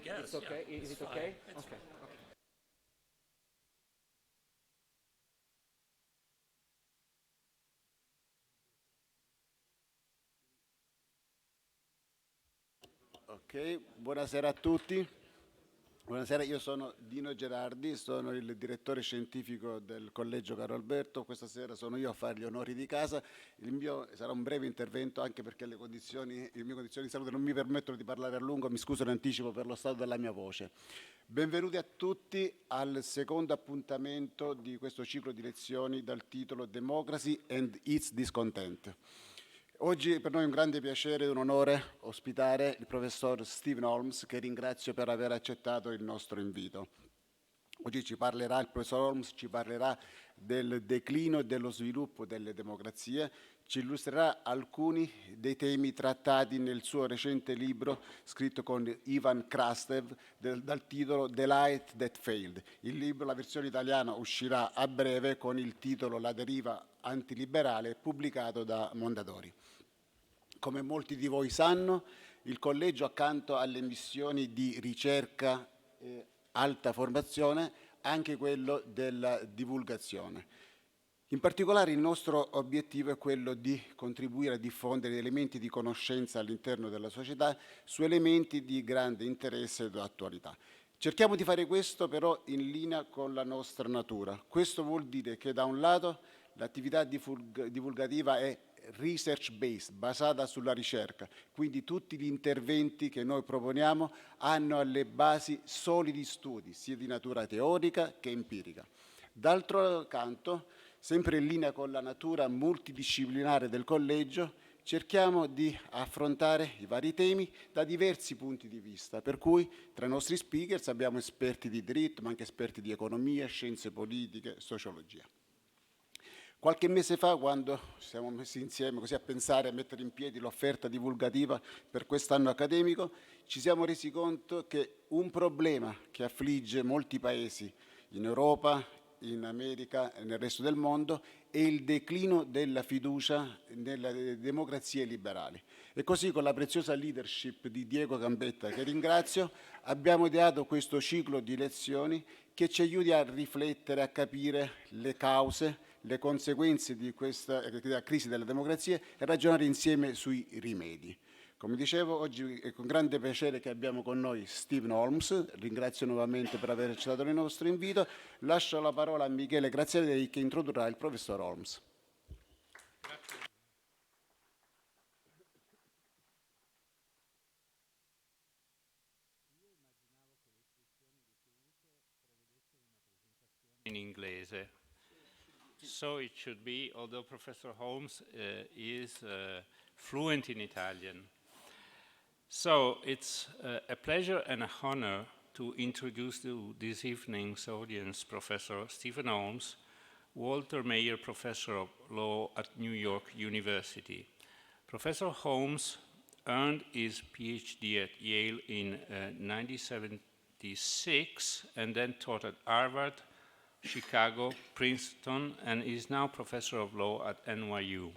guess. It's okay. Yeah, Is it fine. okay? It's Okay. Ok, buonasera a tutti. Buonasera, io sono Dino Gerardi, sono il direttore scientifico del Collegio Carlo Alberto. Questa sera sono io a fare gli onori di casa. Il mio sarà un breve intervento anche perché le mie condizioni di salute non mi permettono di parlare a lungo. Mi scuso in anticipo per lo stato della mia voce. Benvenuti a tutti al secondo appuntamento di questo ciclo di lezioni dal titolo Democracy and its Discontent. Oggi per noi è un grande piacere e un onore ospitare il professor Stephen Holmes, che ringrazio per aver accettato il nostro invito. Oggi il professor Holmes ci parlerà del declino e dello sviluppo delle democrazie, ci illustrerà alcuni dei temi trattati nel suo recente libro scritto con Ivan Krastev dal titolo The Light That Failed. Il libro, la versione italiana, uscirà a breve con il titolo La deriva antiliberale, pubblicato da Mondadori. Come molti di voi sanno, il Collegio, accanto alle missioni di ricerca e alta formazione, ha anche quello della divulgazione. In particolare il nostro obiettivo è quello di contribuire a diffondere elementi di conoscenza all'interno della società su elementi di grande interesse ed attualità. Cerchiamo di fare questo però in linea con la nostra natura. Questo vuol dire che da un lato l'attività divulgativa è research based, basata sulla ricerca, quindi tutti gli interventi che noi proponiamo hanno alle basi solidi studi, sia di natura teorica che empirica. D'altro canto, sempre in linea con la natura multidisciplinare del collegio, cerchiamo di affrontare i vari temi da diversi punti di vista, per cui tra i nostri speakers abbiamo esperti di diritto, ma anche esperti di economia, scienze politiche, sociologia. Qualche mese fa, quando siamo messi insieme così a pensare a mettere in piedi l'offerta divulgativa per quest'anno accademico, ci siamo resi conto che un problema che affligge molti paesi in Europa, in America e nel resto del mondo è il declino della fiducia nelle democrazie liberali. E così, con la preziosa leadership di Diego Gambetta, che ringrazio, abbiamo ideato questo ciclo di lezioni che ci aiuti a riflettere, a capire le cause, le conseguenze di questa crisi della democrazia e ragionare insieme sui rimedi. Come dicevo, oggi è con grande piacere che abbiamo con noi Stephen Holmes. Ringrazio nuovamente per aver accettato il nostro invito. Lascio la parola a Michele Graziadei, che introdurrà il professor Holmes. In inglese. So it should be, although Professor Holmes is fluent in Italian. So it's a pleasure and a honor to introduce to this evening's audience Professor Stephen Holmes, Walter Mayer Professor of Law at New York University. Professor Holmes earned his PhD at Yale in 1976 and then taught at Harvard, Chicago, Princeton, and is now Professor of Law at NYU.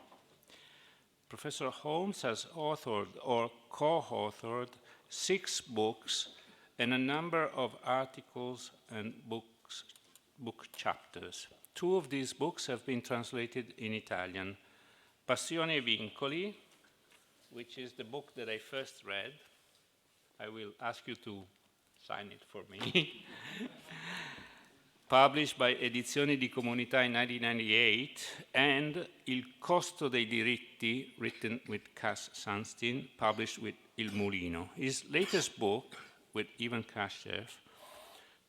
Professor Holmes has authored or co-authored 6 books and a number of articles and book chapters. 2 of these books have been translated in Italian. Passione e Vincoli, which is the book that I first read. I will ask you to sign it for me. Published by Edizioni di Comunità in 1998, and Il costo dei diritti, written with Cass Sunstein, published with Il Mulino. His latest book, with Ivan Krastev,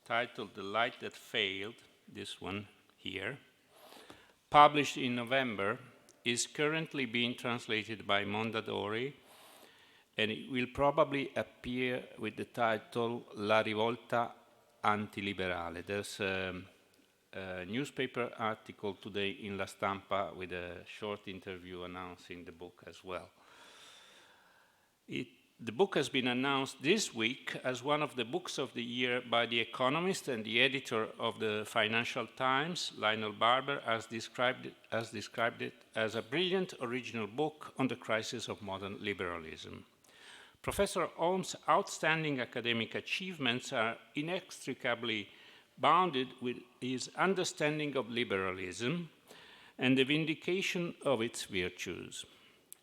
titled The Light That Failed, this one here, published in November, is currently being translated by Mondadori, and it will probably appear with the title La Rivolta Antiliberale. There's a newspaper article today in La Stampa with a short interview announcing the book as well. The book has been announced this week as one of the books of the year by The Economist, and the editor of the Financial Times, Lionel Barber, has described it as a brilliant original book on the crisis of modern liberalism. Professor Holmes' outstanding academic achievements are inextricably bounded with his understanding of liberalism and the vindication of its virtues.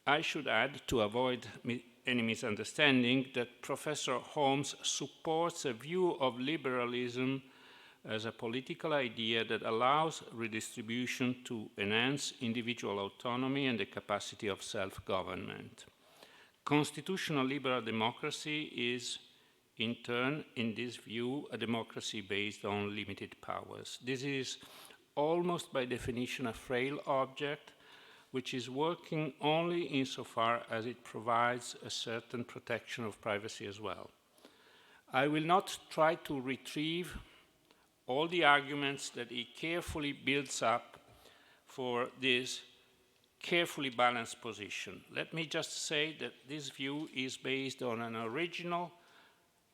I should add, to avoid any misunderstanding, that Professor Holmes supports a view of liberalism as a political idea that allows redistribution to enhance individual autonomy and the capacity of self-government. Constitutional liberal democracy is, in turn, in this view, a democracy based on limited powers. This is almost by definition a frail object, which is working only insofar as it provides a certain protection of privacy as well. I will not try to retrieve all the arguments that he carefully builds up for this carefully balanced position. Let me just say that this view is based on an original,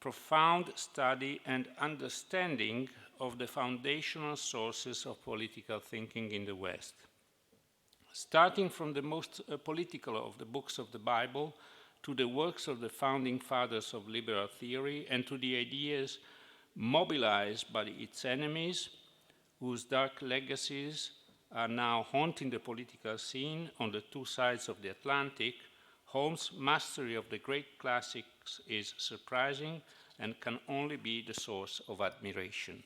profound study and understanding of the foundational sources of political thinking in the West. Starting from the most political of the books of the Bible to the works of the founding fathers of liberal theory and to the ideas mobilized by its enemies, whose dark legacies are now haunting the political scene on the two sides of the Atlantic, Holmes' mastery of the great classics is surprising and can only be the source of admiration.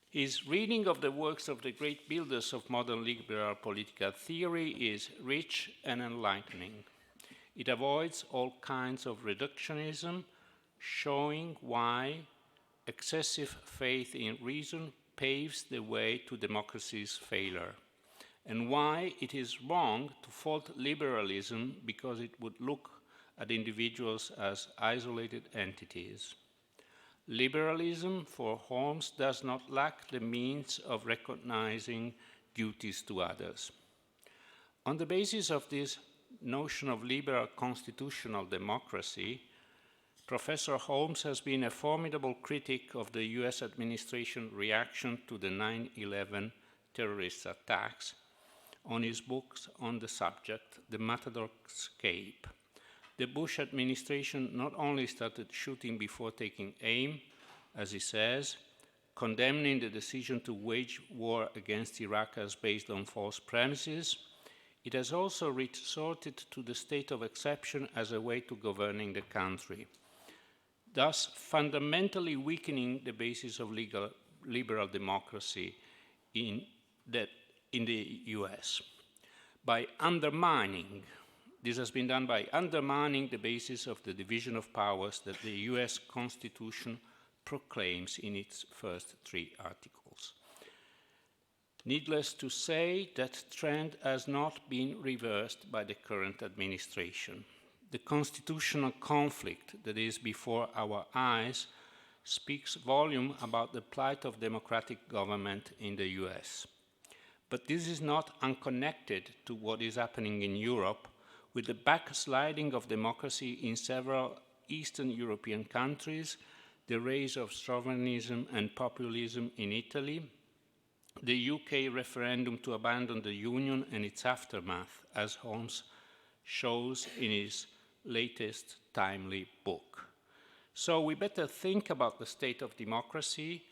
His reading of the works of the great builders of modern liberal political theory is rich and enlightening. It avoids all kinds of reductionism, showing why excessive faith in reason paves the way to democracy's failure, and why it is wrong to fault liberalism because it would look at individuals as isolated entities. Liberalism, for Holmes, does not lack the means of recognizing duties to others. On the basis of this notion of liberal constitutional democracy, Professor Holmes has been a formidable critic of the US administration reaction to the 9/11 terrorist attacks on his books on the subject, The Matador's Cape. The Bush administration not only started shooting before taking aim, as he says, condemning the decision to wage war against Iraq as based on false premises, it has also resorted to the state of exception as a way to governing the country, thus fundamentally weakening the basis of liberal democracy in the US. This has been done by undermining the basis of the division of powers that the US Constitution proclaims in its first 3 articles. Needless to say, that trend has not been reversed by the current administration. The constitutional conflict that is before our eyes speaks volume about the plight of democratic government in the US. But this is not unconnected to what is happening in Europe, with the backsliding of democracy in several Eastern European countries, the rise of chauvinism and populism in Italy, the UK referendum to abandon the Union and its aftermath, as Holmes shows in his latest timely book. So we better think about the state of democracy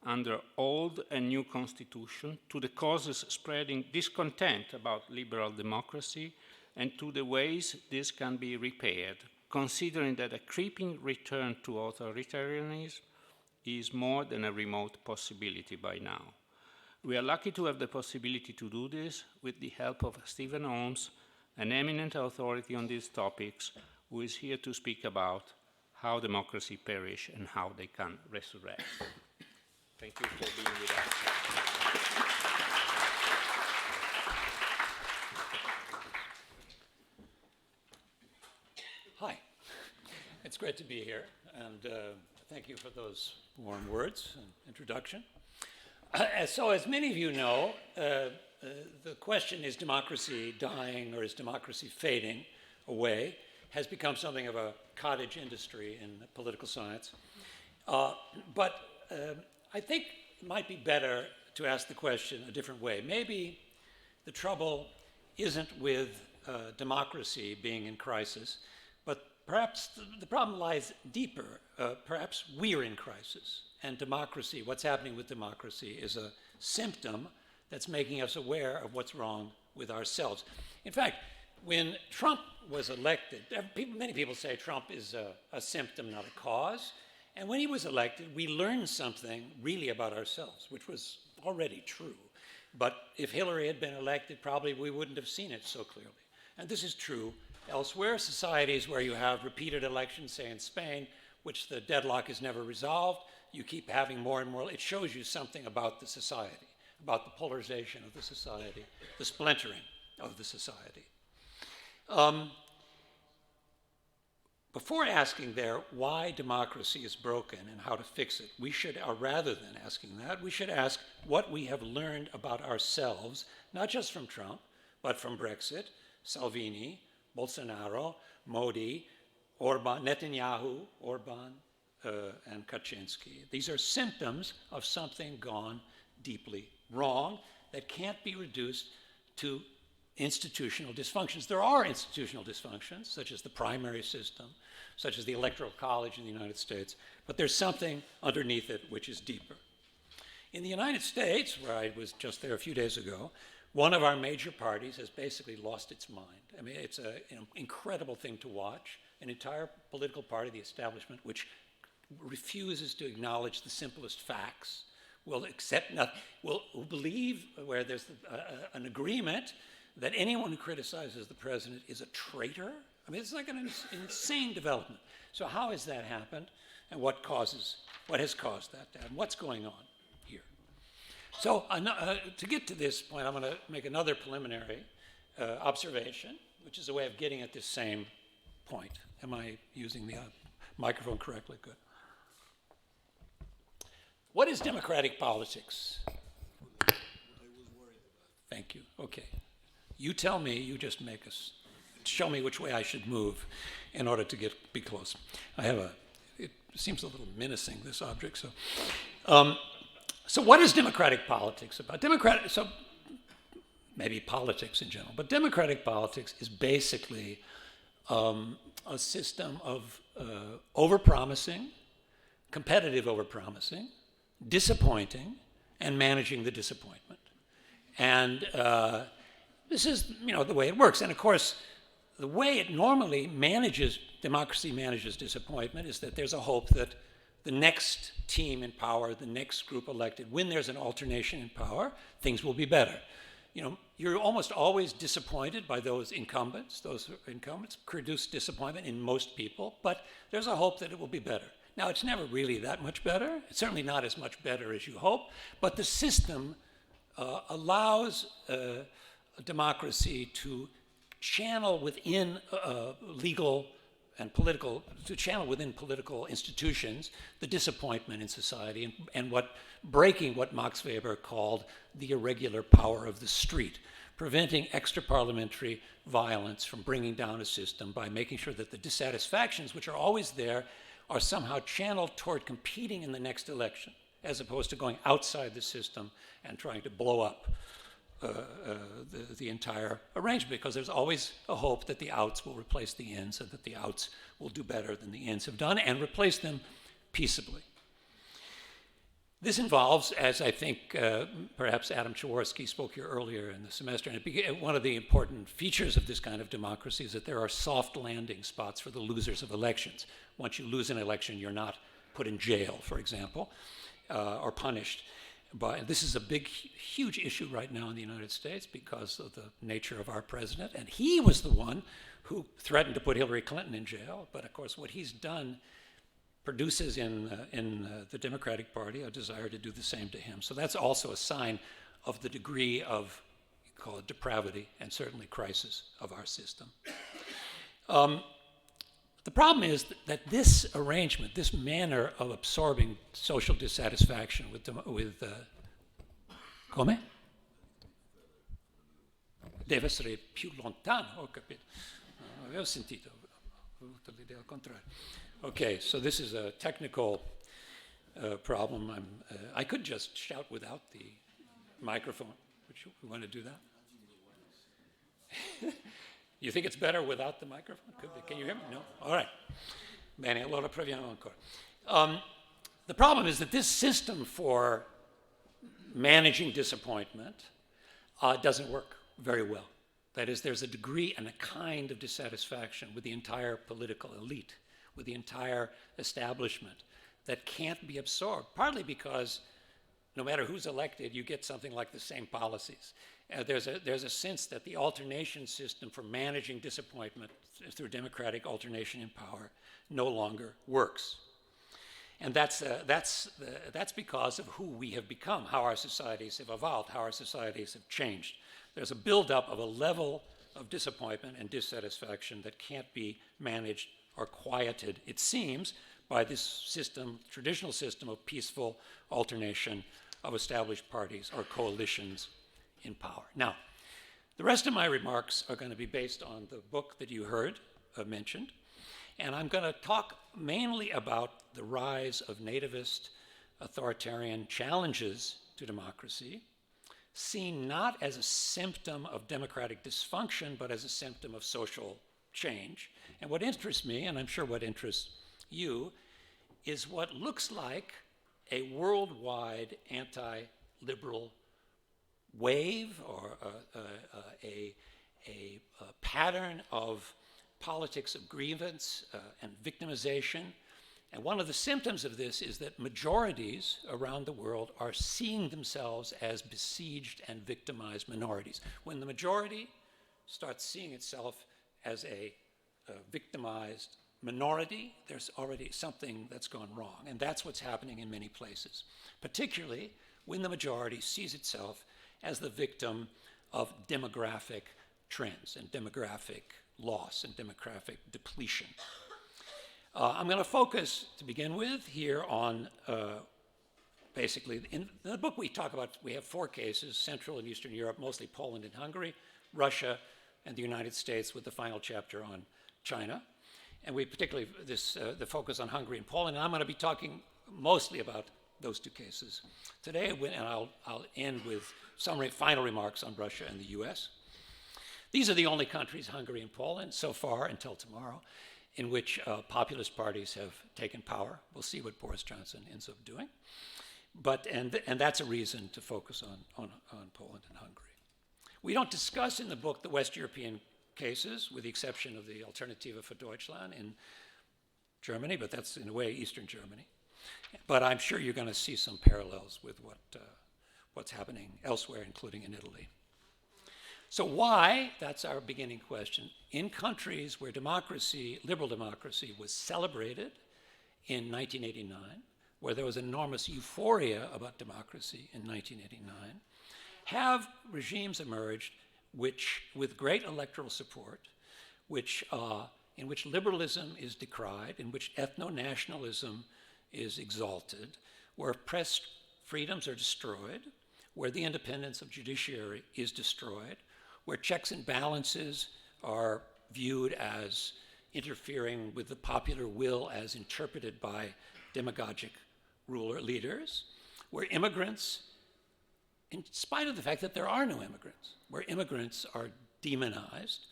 under old and new constitution, to the causes spreading discontent about liberal democracy, and to the ways this can be repaired, considering that a creeping return to authoritarianism is more than a remote possibility by now. We are lucky to have the possibility to do this with the help of Stephen Holmes, an eminent authority on these topics, who is here to speak about how democracy perish and how they can resurrect. Thank you for being with us. Hi, it's great to be here, and thank you for those warm words and introduction. So as many of you know, the question, is democracy dying or is democracy fading away, has become something of a cottage industry in political science. But I think it might be better to ask the question a different way. Maybe the trouble isn't with democracy being in crisis, but perhaps the problem lies deeper. Perhaps we're in crisis, and democracy, what's happening with democracy, is a symptom that's making us aware of what's wrong with ourselves. In fact, when Trump was elected, many people say Trump is a symptom, not a cause. And when he was elected, we learned something really about ourselves, which was already true. But if Hillary had been elected, probably we wouldn't have seen it so clearly. And this is true elsewhere. Societies where you have repeated elections, say in Spain, which the deadlock is never resolved, you keep having more and more. It shows you something about the society, about the polarization of the society, the splintering of the society. Before asking there why democracy is broken and how to fix it, we should, or rather than asking that, we should ask what we have learned about ourselves, not just from Trump, but from Brexit, Salvini, Bolsonaro, Modi, Orban, Netanyahu, Orban, and Kaczynski. These are symptoms of something gone deeply wrong that can't be reduced to institutional dysfunctions. There are institutional dysfunctions, such as the primary system, such as the Electoral College in the United States, but there's something underneath it which is deeper. In the United States, where I was just there a few days ago, one of our major parties has basically lost its mind. I mean, it's an incredible thing to watch, an entire political party, the establishment, which refuses to acknowledge the simplest facts, will accept nothing, will believe where there's an agreement that anyone who criticizes the president is a traitor. I mean, it's like an insane development. So how has that happened, and what has caused that to happen? What's going on here? So to get to this point, I'm going to make another preliminary observation, which is a way of getting at this same point. Am I using the microphone correctly? Good. What is democratic politics? Thank you. Okay. You tell me, you just make us, show me which way I should move in order to be close. It seems a little menacing, this object, so. So what is democratic politics about? So maybe politics in general, but democratic politics is basically a system of overpromising, competitive overpromising, disappointing, and managing the disappointment. And this is, the way it works. And of course, the way it normally democracy manages disappointment is that there's a hope that the next team in power, the next group elected, when there's an alternation in power, things will be better. You're almost always disappointed by those incumbents. Those incumbents produce disappointment in most people, but there's a hope that it will be better. Now, it's never really that much better. It's certainly not as much better as you hope, but the system allows a democracy to channel within legal and political, to channel within political institutions the disappointment in society and breaking what Max Weber called the irregular power of the street, preventing extra-parliamentary violence from bringing down a system by making sure that the dissatisfactions, which are always there, are somehow channeled toward competing in the next election, as opposed to going outside the system and trying to blow up the entire arrangement, because there's always a hope that the outs will replace the ins and that the outs will do better than the ins have done and replace them peaceably. This involves, as I think perhaps Adam Przeworski spoke here earlier in the semester, and one of the important features of this kind of democracy is that there are soft landing spots for the losers of elections. Once you lose an election, you're not put in jail, for example, or punished. But this is a big, huge issue right now in the United States because of the nature of our president. And he was the one who threatened to put Hillary Clinton in jail. But of course, what he's done produces in the Democratic Party a desire to do the same to him. So that's also a sign of the degree of, call it depravity, and certainly crisis of our system. The problem is that this arrangement, this manner of absorbing social dissatisfaction come? Deve essere più lontano, ho capito. Non avevo sentito, ho avuto l'idea al contrario. Okay, so this is a technical problem. I could just shout without the microphone. Would you want to do that? You think it's better without the microphone? Can you hear me? No? All right. Bene, allora proviamo ancora. The problem is that this system for managing disappointment doesn't work very well. That is, there's a degree and a kind of dissatisfaction with the entire political elite, with the entire establishment that can't be absorbed, partly because no matter who's elected, you get something like the same policies. There's a sense that the alternation system for managing disappointment through democratic alternation in power no longer works. And that's because of who we have become, how our societies have evolved, how our societies have changed. There's a buildup of a level of disappointment and dissatisfaction that can't be managed or quieted, it seems, by this system, traditional system of peaceful alternation of established parties or coalitions in power. Now, the rest of my remarks are going to be based on the book that you heard mentioned, and I'm going to talk mainly about the rise of nativist authoritarian challenges to democracy, seen not as a symptom of democratic dysfunction, but as a symptom of social change. And what interests me, and I'm sure what interests you, is what looks like a worldwide anti-liberal wave or a pattern of politics of grievance and victimization. And one of the symptoms of this is that majorities around the world are seeing themselves as besieged and victimized minorities. When the majority starts seeing itself as a victimized minority, there's already something that's gone wrong. And that's what's happening in many places, particularly when the majority sees itself as the victim of demographic trends and demographic loss and demographic depletion. I'm going to focus, to begin with, here on basically, in the book we talk about, we have 4 cases, Central and Eastern Europe, mostly Poland and Hungary, Russia, and the United States, with the final chapter on China. And we particularly, the focus on Hungary and Poland, and I'm going to be talking mostly about those 2 cases today, and I'll end with some final remarks on Russia and the US. These are the only countries, Hungary and Poland, so far until tomorrow, in which populist parties have taken power. We'll see what Boris Johnson ends up doing. And that's a reason to focus on Poland and Hungary. We don't discuss in the book the West European cases, with the exception of the Alternative für Deutschland in Germany, but that's in a way Eastern Germany. But I'm sure you're going to see some parallels with what's happening elsewhere, including in Italy. So why, that's our beginning question, in countries where democracy, liberal democracy, was celebrated in 1989, where there was enormous euphoria about democracy in 1989, have regimes emerged which, with great electoral support, in which liberalism is decried, in which ethno-nationalism is exalted, where press freedoms are destroyed, where the independence of judiciary is destroyed, where checks and balances are viewed as interfering with the popular will as interpreted by demagogic leaders, where immigrants, in spite of the fact that there are no immigrants, where immigrants are demonized,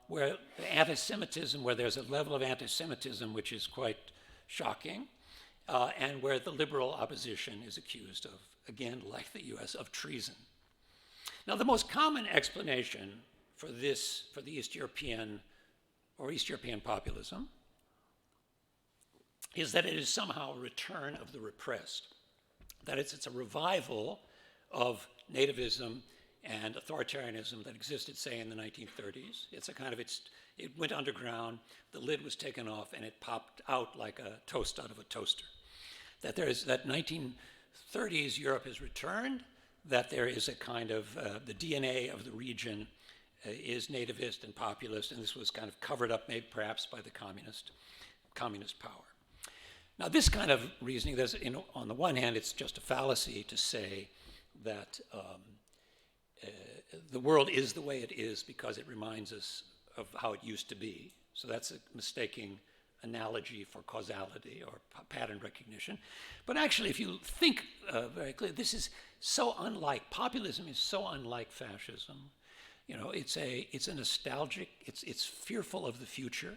where anti-Semitism, where there's a level of anti-Semitism which is quite shocking, and where the liberal opposition is accused of, again, like the US, of treason. Now, the most common explanation for the East European populism is that it is somehow a return of the repressed, that it's a revival of nativism and authoritarianism that existed, say, in the 1930s. It went underground, the lid was taken off, and it popped out like a toast out of a toaster. That 1930s Europe has returned, that there is a kind of, the DNA of the region is nativist and populist, and this was kind of covered up maybe perhaps by the communist power. Now, this kind of reasoning, on the one hand, it's just a fallacy to say that the world is the way it is because it reminds us of how it used to be. So that's a mistaking analogy for causality or pattern recognition. But actually, if you think very clearly, this is so unlike, populism is so unlike fascism You know, it's a nostalgic, it's fearful of the future.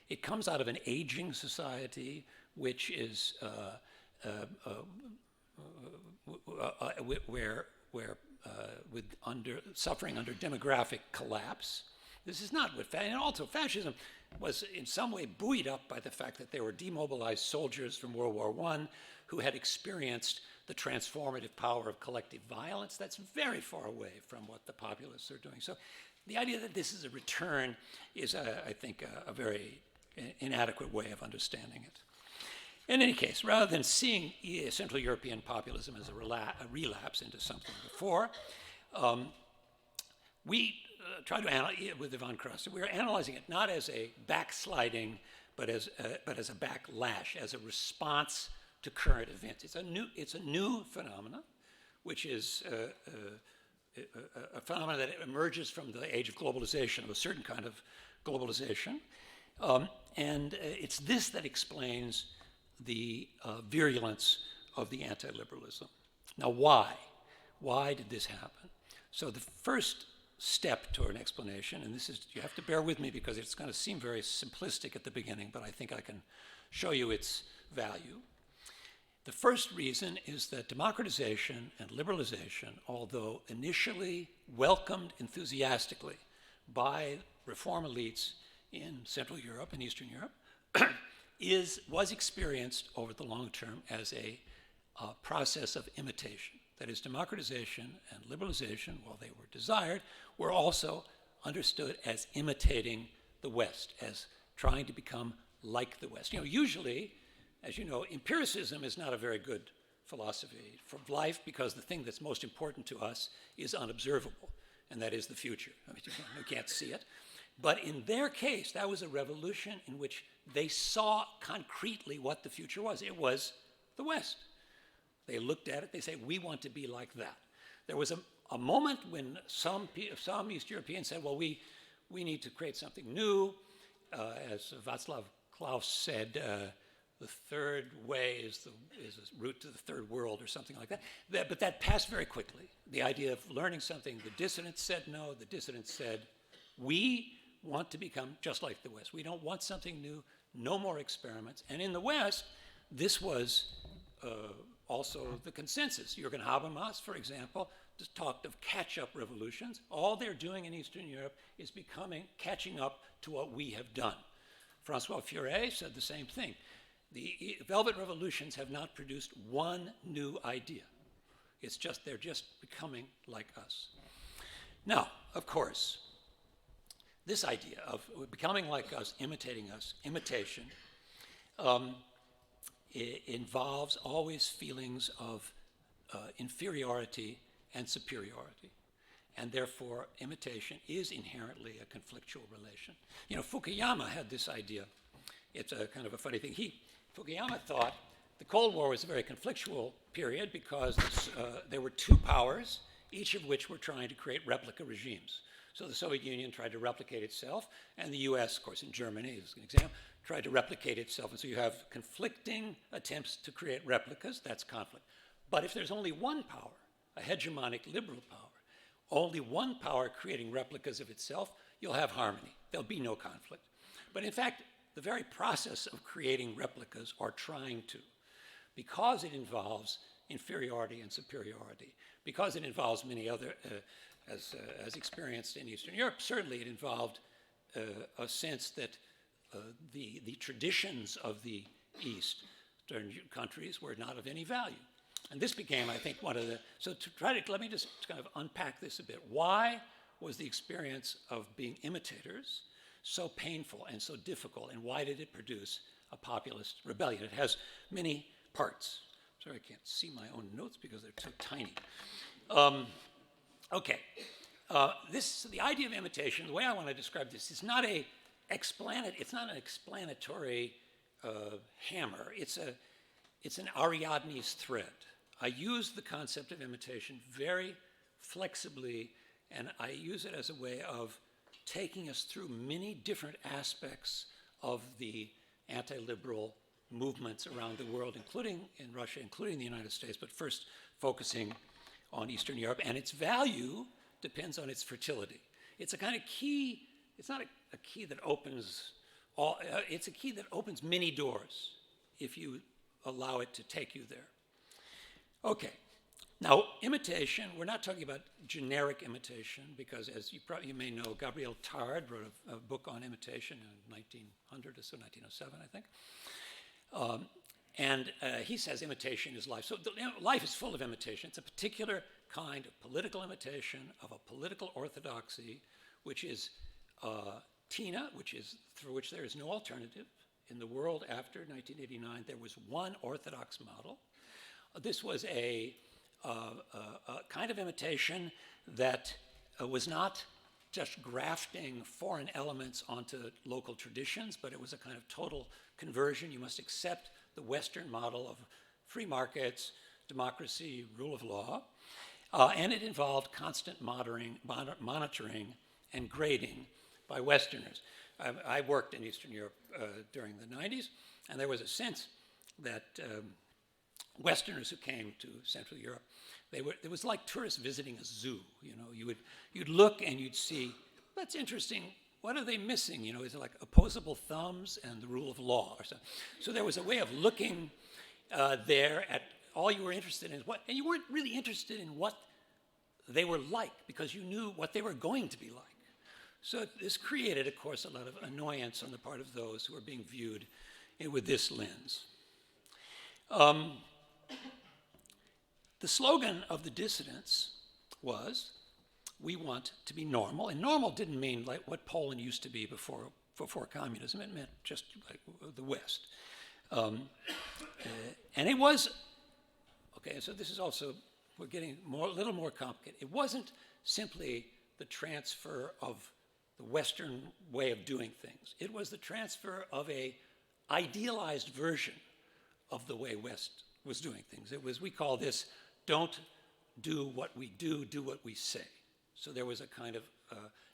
It comes out of an aging society which is suffering under demographic collapse. This is not what, and also fascism was in some way buoyed up by the fact that there were demobilized soldiers from World War I who had experienced the transformative power of collective violence. That's very far away from what the populists are doing. So the idea that this is a return is, I think, a very inadequate way of understanding it. In any case, rather than seeing Central European populism as a relapse into something before, we try to analyze it with Ivan Kraster. We're analyzing it not as a backsliding, but as a backlash, as a response to current events. It's a new phenomena, which is a phenomenon that emerges from the age of globalization, of a certain kind of globalization, and it's this that explains the virulence of the anti-liberalism. Now, why? Why did this happen? So the first step toward an explanation, and this is, you have to bear with me because it's going to seem very simplistic at the beginning, but I think I can show you its value. The first reason is that democratization and liberalization, although initially welcomed enthusiastically by reform elites in Central Europe and Eastern Europe, was experienced over the long term as a process of imitation. That is, democratization and liberalization, while they were desired, were also understood as imitating the West, as trying to become like the West. You know, usually, as you know, empiricism is not a very good philosophy for life because the thing that's most important to us is unobservable, and that is the future. I mean, you can't see it. But in their case, that was a revolution in which they saw concretely what the future was. It was the West. They looked at it, they say, we want to be like that. There was a moment when some East Europeans said, well, we need to create something new. As Václav Klaus said, the third way is the route to the third world or something like that. But that passed very quickly. The idea of learning something, the dissidents said no, the dissidents said, we want to become just like the West. We don't want something new, no more experiments. And in the West, this was also the consensus. Jürgen Habermas, for example, just talked of catch-up revolutions. All they're doing in Eastern Europe is catching up to what we have done. François Furet said the same thing. The Velvet Revolutions have not produced one new idea. It's just, they're just becoming like us. Now, of course, this idea of becoming like us, imitation, it involves always feelings of inferiority and superiority. And therefore, imitation is inherently a conflictual relation. You know, Fukuyama had this idea. It's a kind of a funny thing. Fukuyama thought the Cold War was a very conflictual period because there were two powers, each of which were trying to create replica regimes. So the Soviet Union tried to replicate itself, and the US, of course, in Germany, as an example, tried to replicate itself. And so you have conflicting attempts to create replicas, that's conflict. But if there's only one power, a hegemonic liberal power, only one power creating replicas of itself, you'll have harmony. There'll be no conflict. But in fact, the very process of creating replicas, or trying to, because it involves inferiority and superiority, because it involves many other, as experienced in Eastern Europe, certainly it involved a sense that the traditions of the Eastern countries were not of any value. And this became, I think, one of the, so let me just kind of unpack this a bit. Why was the experience of being imitators so painful and so difficult, and why did it produce a populist rebellion? It has many parts. Sorry, I can't see my own notes because they're too tiny. Okay, the idea of imitation, the way I want to describe this, is not an explanatory hammer. It's an Ariadne's thread. I use the concept of imitation very flexibly, and I use it as a way of taking us through many different aspects of the anti-liberal movements around the world, including in Russia, including the United States, but first focusing on Eastern Europe. And its value depends on its fertility. It's a kind of key, it's not a key that opens all, it's a key that opens many doors if you allow it to take you there. Okay, now imitation, we're not talking about generic imitation because as you may know, Gabriel Tard wrote a book on imitation in 1900 or so, 1907, I think. And he says imitation is life. So life is full of imitation. It's a particular kind of political imitation of a political orthodoxy, which is Tina, through which there is no alternative. In the world after 1989, there was one orthodox model. This was a kind of imitation that was not just grafting foreign elements onto local traditions, but it was a kind of total conversion. You must accept the Western model of free markets, democracy, rule of law. And it involved constant monitoring and grading by Westerners. I worked in Eastern Europe during the 90s, and there was a sense that Westerners who came to Central Europe, it was like tourists visiting a zoo. You know, you'd look and you'd see, that's interesting. What are they missing? You know, is it like opposable thumbs and the rule of law or something? So there was a way of looking there at all you were interested in, and you weren't really interested in what they were like because you knew what they were going to be like. So this created, of course, a lot of annoyance on the part of those who were being viewed with this lens. The slogan of the dissidents was, we want to be normal. And normal didn't mean like what Poland used to be before communism. It meant just like the West. And it was, okay, so this is also, we're getting a little more complicated. It wasn't simply the transfer of the Western way of doing things. It was the transfer of a idealized version of the way West was doing things. It was, we call this, don't do what we do, do what we say. So there was a kind of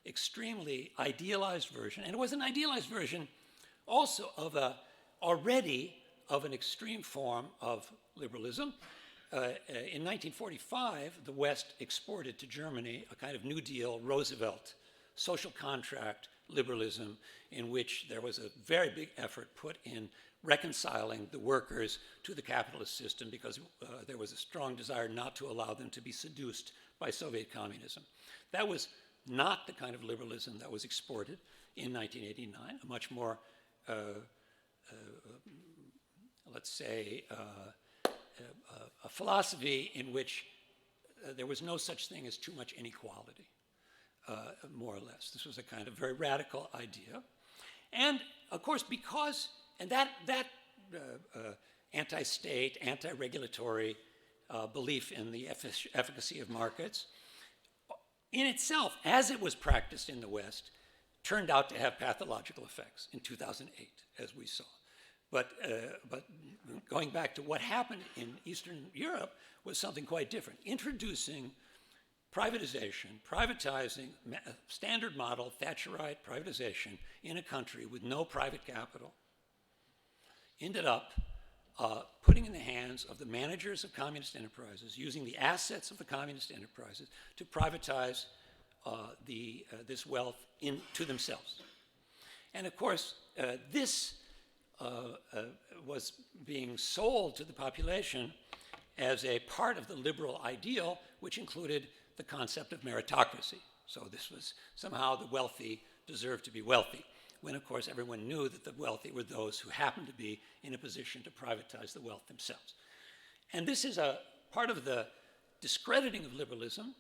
extremely idealized version, and it was an idealized version also of already of an extreme form of liberalism. In 1945, the West exported to Germany a kind of New Deal, Roosevelt, social contract liberalism, in which there was a very big effort put in reconciling the workers to the capitalist system because there was a strong desire not to allow them to be seduced by Soviet communism. That was not the kind of liberalism that was exported in 1989, a much more, let's say, a philosophy in which there was no such thing as too much inequality, more or less. This was a kind of very radical idea. And of course, because, and that anti-state, anti-regulatory belief in the efficacy of markets, in itself, as it was practiced in the West, turned out to have pathological effects in 2008, as we saw. But going back to what happened in Eastern Europe was something quite different. Introducing privatization, privatizing standard model, Thatcherite privatization in a country with no private capital, ended up putting in the hands of the managers of communist enterprises, using the assets of the communist enterprises to privatize this wealth to themselves. And of course, this was being sold to the population as a part of the liberal ideal, which included the concept of meritocracy. So this was somehow the wealthy deserved to be wealthy, when of course everyone knew that the wealthy were those who happened to be in a position to privatize the wealth themselves. And this is a part of the discrediting of liberalism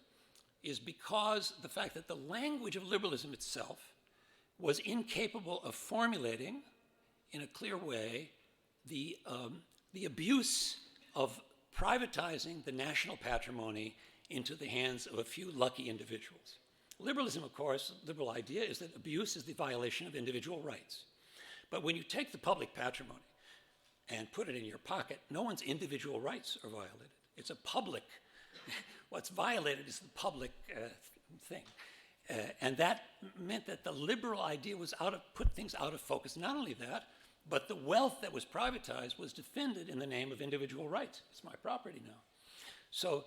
is because the fact that the language of liberalism itself was incapable of formulating in a clear way the abuse of privatizing the national patrimony into the hands of a few lucky individuals. Liberalism, of course, liberal idea is that abuse is the violation of individual rights. But when you take the public patrimony and put it in your pocket, no one's individual rights are violated. It's a public, what's violated is the public thing. And that meant that the liberal idea was put things out of focus. Not only that, but the wealth that was privatized was defended in the name of individual rights. It's my property now. So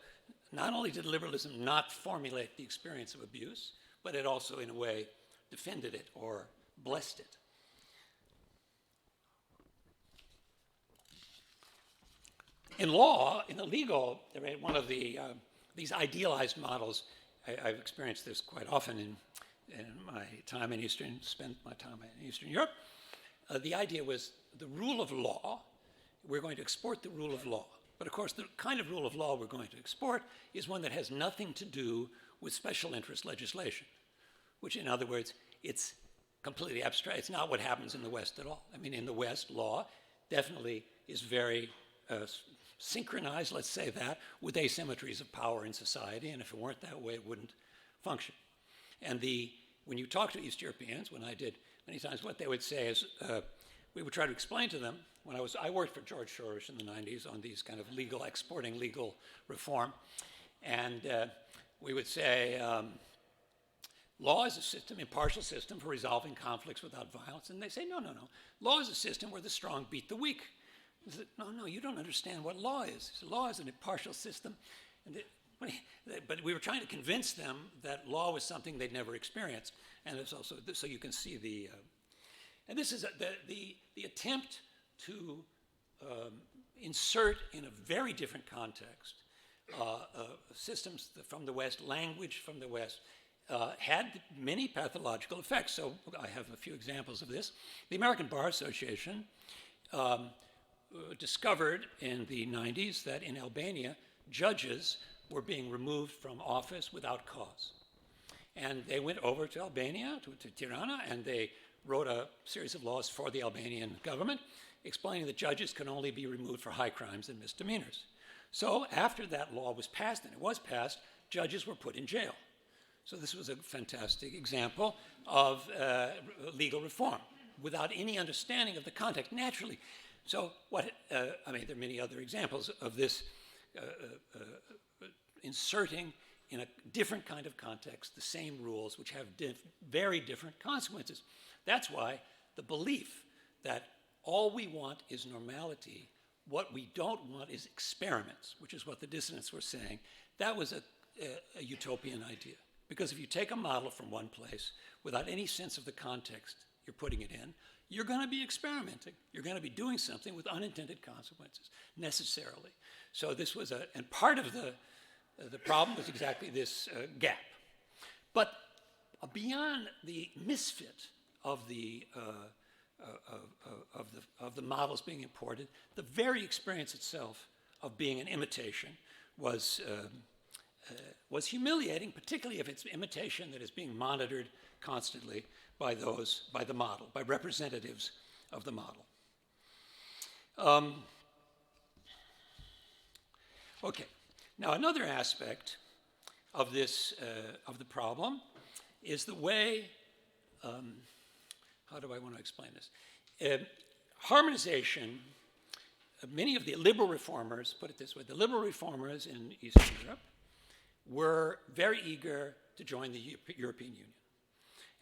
not only did liberalism not formulate the experience of abuse, but it also, in a way, defended it or blessed it. In law, in the legal, one of these idealized models, I've experienced this quite often in my time in spent my time in Eastern Europe. The idea was the rule of law, we're going to export the rule of law. But of course, the kind of rule of law we're going to export is one that has nothing to do with special interest legislation, which in other words, it's completely abstract. It's not what happens in the West at all. I mean, in the West, law definitely is very synchronized, let's say that, with asymmetries of power in society, and if it weren't that way, it wouldn't function. And when you talk to East Europeans, when I did many times, what they would say is, we would try to explain to them, I worked for George Soros in the 90s on these kind of exporting legal reform, and we would say, law is a system, impartial system for resolving conflicts without violence, and they say, no. Law is a system where the strong beat the weak. I said, no, you don't understand what law is. Said, law is an impartial system. But we were trying to convince them that law was something they'd never experienced. And it's also, so you can see and this is the attempt to insert in a very different context systems from the West, language from the West, had many pathological effects. So I have a few examples of this. The American Bar Association discovered in the 90s that in Albania, judges were being removed from office without cause. And they went over to Albania, to Tirana, and they wrote a series of laws for the Albanian government explaining that judges can only be removed for high crimes and misdemeanors. So after that law was passed, and it was passed, judges were put in jail. So this was a fantastic example of legal reform without any understanding of the context, naturally. So there are many other examples of this inserting in a different kind of context the same rules which have very different consequences. That's why the belief that all we want is normality, what we don't want is experiments, which is what the dissidents were saying, that was a utopian idea. Because if you take a model from one place without any sense of the context you're putting it in, you're going to be experimenting. You're going to be doing something with unintended consequences, necessarily. So this was and part of the problem was exactly this gap. But beyond the misfit of the models being imported, the very experience itself of being an imitation was humiliating, particularly if it's imitation that is being monitored constantly by the model, by representatives of the model. Okay, now another aspect of this, of the problem is the way, how do I want to explain this? Harmonization, many of the liberal reformers, put it this way, the liberal reformers in Eastern Europe were very eager to join the European Union.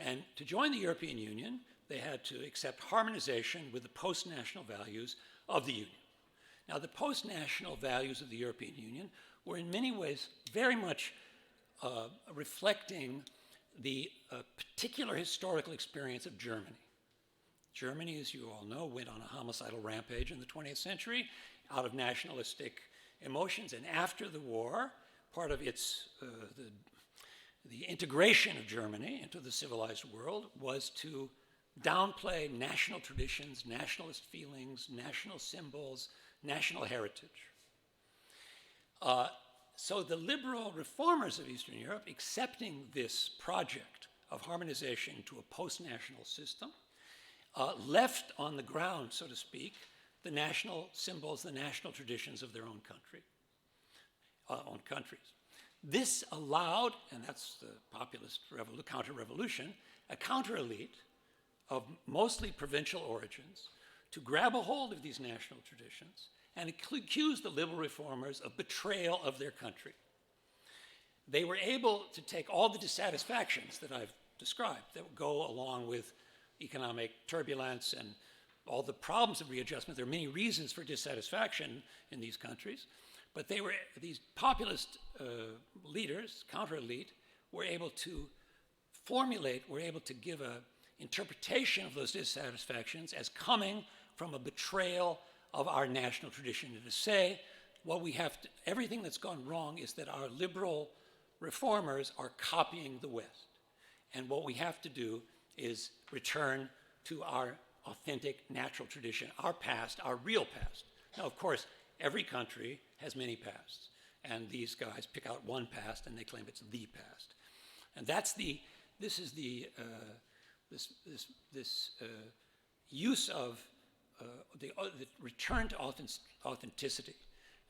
And to join the European Union, they had to accept harmonization with the post-national values of the Union. Now, the post-national values of the European Union were in many ways very much reflecting the particular historical experience of Germany. Germany, as you all know, went on a homicidal rampage in the 20th century out of nationalistic emotions, and after the war, part of its the integration of Germany into the civilized world was to downplay national traditions, nationalist feelings, national symbols, national heritage. So the liberal reformers of Eastern Europe, accepting this project of harmonization to a post-national system, left on the ground, so to speak, the national symbols, the national traditions of their own country, own countries. This allowed, and that's the populist counter-revolution, a counter-elite of mostly provincial origins to grab a hold of these national traditions and accuse the liberal reformers of betrayal of their country. They were able to take all the dissatisfactions that I've described that go along with economic turbulence and all the problems of readjustment. There are many reasons for dissatisfaction in these countries, but these populist leaders, counter-elite, were able to we're able to give an interpretation of those dissatisfactions as coming from a betrayal of our national tradition. And to say, everything that's gone wrong is that our liberal reformers are copying the West. And what we have to do is return to our authentic natural tradition, our past, our real past. Now, of course, every country has many pasts. And these guys pick out one past and they claim it's the past. And this is the use of the return to authenticity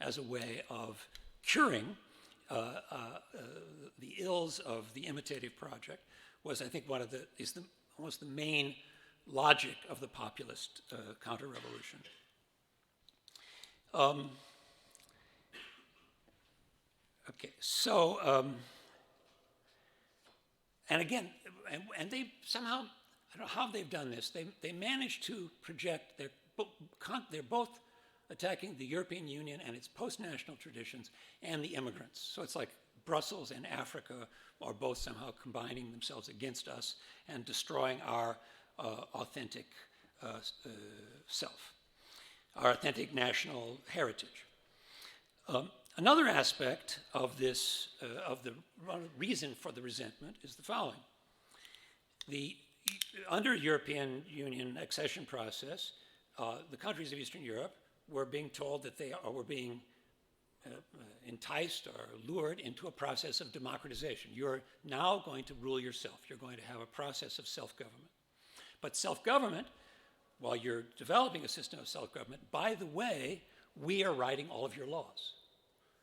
as a way of curing the ills of the imitative project was, I think, almost the main logic of the populist counter-revolution. Okay, so, and again, and they somehow, I don't know how they've done this, they managed to project, they're both attacking the European Union and its post-national traditions and the immigrants. So it's like Brussels and Africa are both somehow combining themselves against us and destroying our authentic self, our authentic national heritage. Another aspect of this, of the reason for the resentment is the following. Under European Union accession process, the countries of Eastern Europe were being told that they were being enticed or lured into a process of democratization. You're now going to rule yourself. You're going to have a process of self-government. But self-government, while you're developing a system of self-government, by the way, we are writing all of your laws.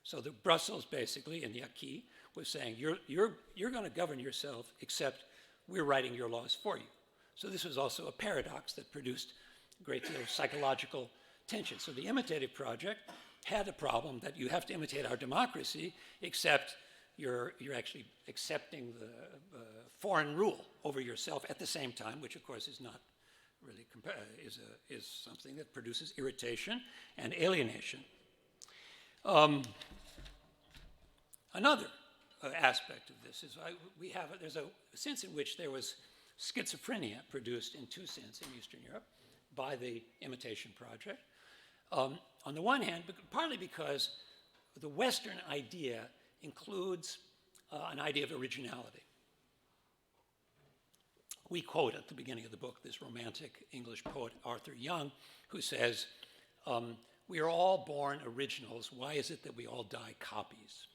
So the Brussels basically, in the acquis, was saying, you're going to govern yourself, except we're writing your laws for you. So this was also a paradox that produced a great deal of psychological tension. So the imitative project had a problem that you have to imitate our democracy, except you're actually accepting the foreign rule over yourself at the same time, which of course is not really, is something that produces irritation and alienation. Another aspect of this is there's a sense in which there was schizophrenia produced in two senses in Eastern Europe by the imitation project. On the one hand, partly because the Western idea includes an idea of originality. We quote at the beginning of the book this romantic English poet, Arthur Young, who says, we are all born originals. Why is it that we all die copies?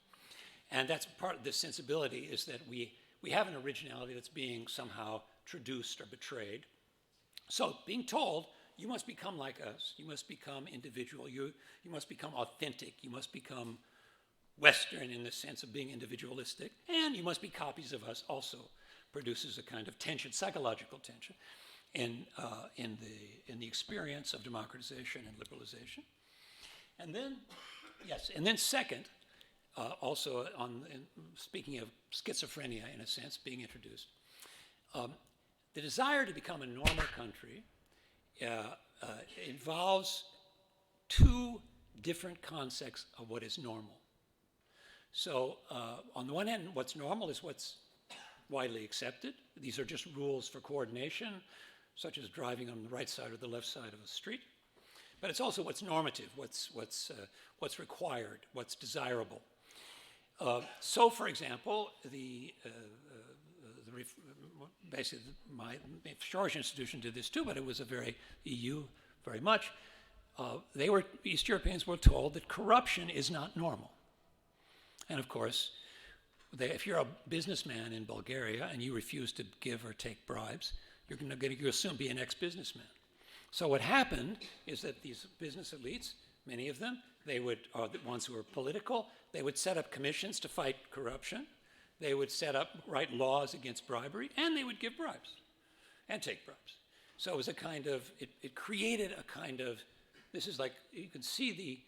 And that's part of this sensibility, is that we have an originality that's being somehow traduced or betrayed. So being told, you must become like us, you must become individual, you must become authentic, you must become Western in the sense of being individualistic, and you must be copies of us, also produces a kind of tension, psychological tension, in the experience of democratization and liberalization. And then, and then second, also speaking of schizophrenia in a sense being introduced, the desire to become a normal country involves two different concepts of what is normal. So on the one hand, what's normal is what's widely accepted. These are just rules for coordination, such as driving on the right side or the left side of a street. But it's also what's normative, what's required, what's desirable. So, for example, basically my George institution did this too, but it was a very EU very much. East Europeans were told that corruption is not normal. And of course, if you're a businessman in Bulgaria and you refuse to give or take bribes, you'll soon be an ex-businessman. So what happened is that these business elites, many of them, are the ones who are political, they would set up commissions to fight corruption, they would write laws against bribery, and they would give bribes and take bribes. So it was it created a kind of, this is like, you can see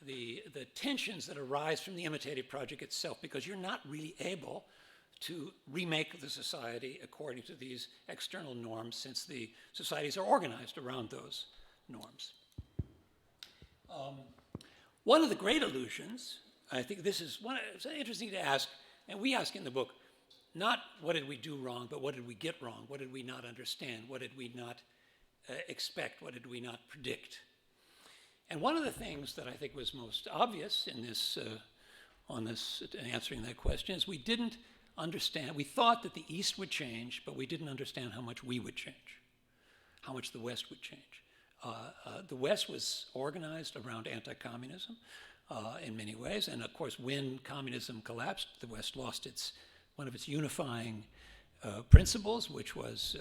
the tensions that arise from the imitative project itself, because you're not really able to remake the society according to these external norms, since the societies are organized around those norms. One of the great illusions, I think this is it's interesting to ask, and we ask in the book, not what did we do wrong, but what did we get wrong? What did we not understand? What did we not expect? What did we not predict? And one of the things that I think was most obvious in this, answering that question is we didn't understand. We thought that the East would change, but we didn't understand how much we would change, how much the West would change. The West was organized around anti-communism in many ways, and of course, when communism collapsed, the West lost one of its unifying principles, which was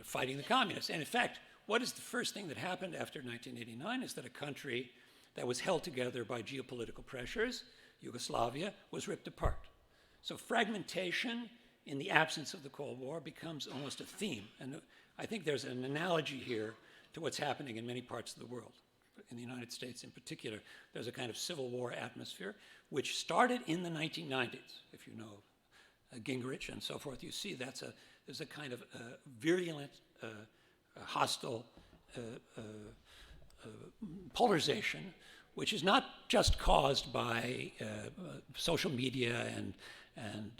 fighting the communists. And in fact, what is the first thing that happened after 1989 is that a country that was held together by geopolitical pressures, Yugoslavia, was ripped apart. So fragmentation in the absence of the Cold War becomes almost a theme. And I think there's an analogy here to what's happening in many parts of the world. In the United States in particular, there's a kind of civil war atmosphere, which started in the 1990s. If you know Gingrich and so forth, you see there's a kind of virulent, hostile polarization, which is not just caused by social media and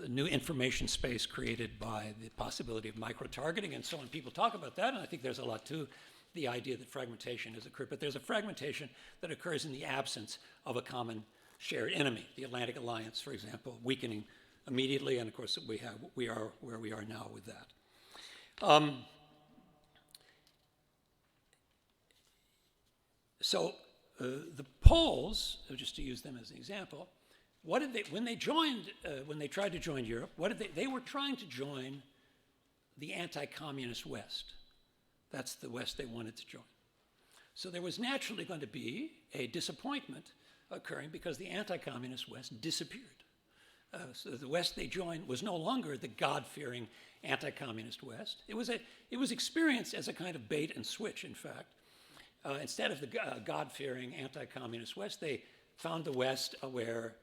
new information space created by the possibility of micro-targeting and so on. People talk about that, and I think there's a lot to the idea that fragmentation has occurred, but there's a fragmentation that occurs in the absence of a common shared enemy. The Atlantic Alliance, for example, weakening immediately, and of course we are where we are now with that. The Poles, just to use them as an example, when they tried to join Europe, they were trying to join the anti-communist West. That's the West they wanted to join. So there was naturally going to be a disappointment occurring because the anti-communist West disappeared. So the West they joined was no longer the God-fearing anti-communist West. It was experienced as a kind of bait and switch, in fact. Instead of the God-fearing anti-communist West, they found the West aware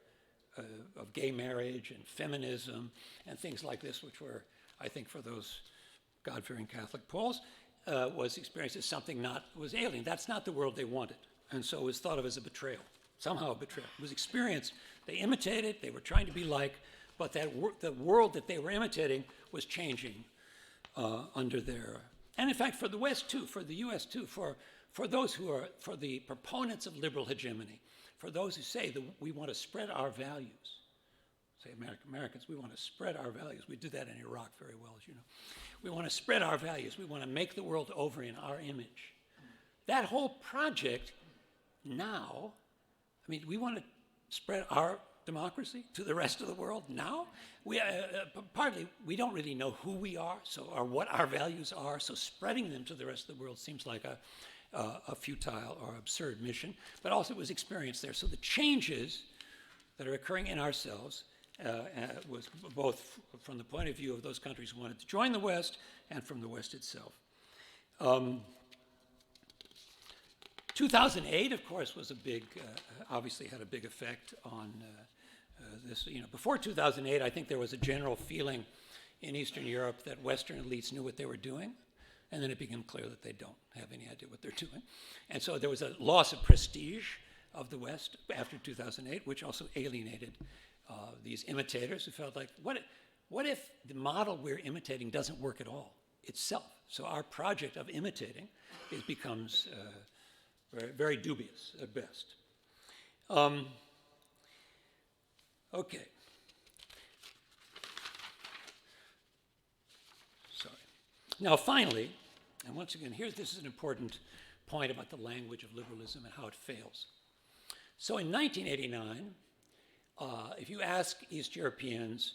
of gay marriage and feminism and things like this, which were, I think, for those God-fearing Catholic Poles, was experienced as something was alien. That's not the world they wanted. And so it was thought of as a betrayal, somehow a betrayal. It was experienced. They imitated, they were trying to be like, but the world that they were imitating was changing under their, and in fact for the West too, for the US too, for those for the proponents of liberal hegemony, for those who say that we want to spread our values, say Americans, we want to spread our values. We did that in Iraq very well, as you know. We want to spread our values. We want to make the world over in our image. That whole project now, I mean, we want to spread our democracy to the rest of the world now? Partly, we don't really know who we are, or what our values are, so spreading them to the rest of the world seems like a futile or absurd mission, but also it was experienced there. So the changes that are occurring in ourselves was both from the point of view of those countries who wanted to join the West and from the West itself. 2008, of course, was obviously had a big effect on this. Before 2008, I think there was a general feeling in Eastern Europe that Western elites knew what they were doing, and then it became clear that they don't have any idea what they're doing. And so there was a loss of prestige of the West after 2008, which also alienated these imitators who felt like, what if the model we're imitating doesn't work at all itself? So our project of imitating becomes very, very dubious at best. Okay. Sorry. Now, finally, and once again, this is an important point about the language of liberalism and how it fails. So in 1989, if you ask East Europeans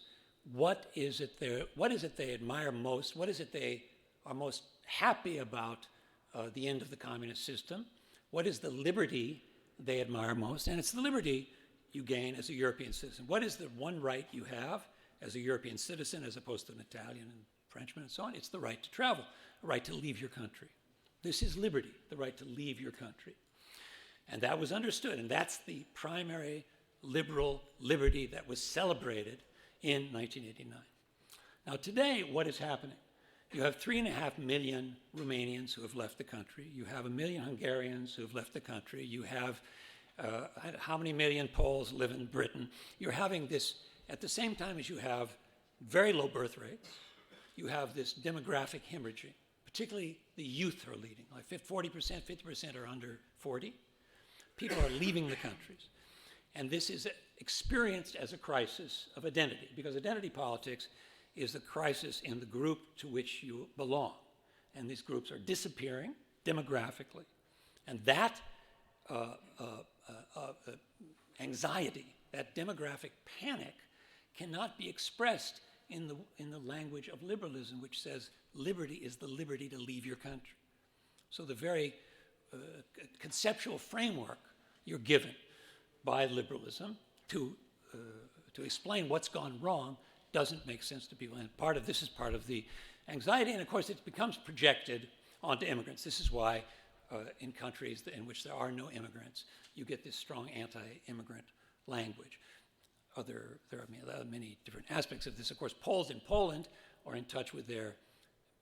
what is it they admire most, what is it they are most happy about the end of the communist system, what is the liberty they admire most, and it's the liberty you gain as a European citizen. What is the one right you have as a European citizen as opposed to an Italian and Frenchman and so on? It's the right to travel, the right to leave your country. This is liberty, the right to leave your country. And that was understood, and that's the primary liberal liberty that was celebrated in 1989. Now today, what is happening? You have 3.5 million Romanians who have left the country. You have 1 million Hungarians who have left the country. You have how many million Poles live in Britain. You're having this, at the same time as you have very low birth rates, you have this demographic hemorrhaging. Particularly the youth are leaving, like 40%, 50% are under 40. People are leaving the countries. And this is experienced as a crisis of identity, because identity politics is the crisis in the group to which you belong. And these groups are disappearing demographically. And that anxiety, that demographic panic, cannot be expressed in the language of liberalism, which says liberty is the liberty to leave your country. So the very conceptual framework you're given by liberalism to explain what's gone wrong doesn't make sense to people. And this is part of the anxiety, and of course it becomes projected onto immigrants. This is why in countries in which there are no immigrants, you get this strong anti-immigrant language. There are many different aspects of this. Of course, Poles in Poland are in touch with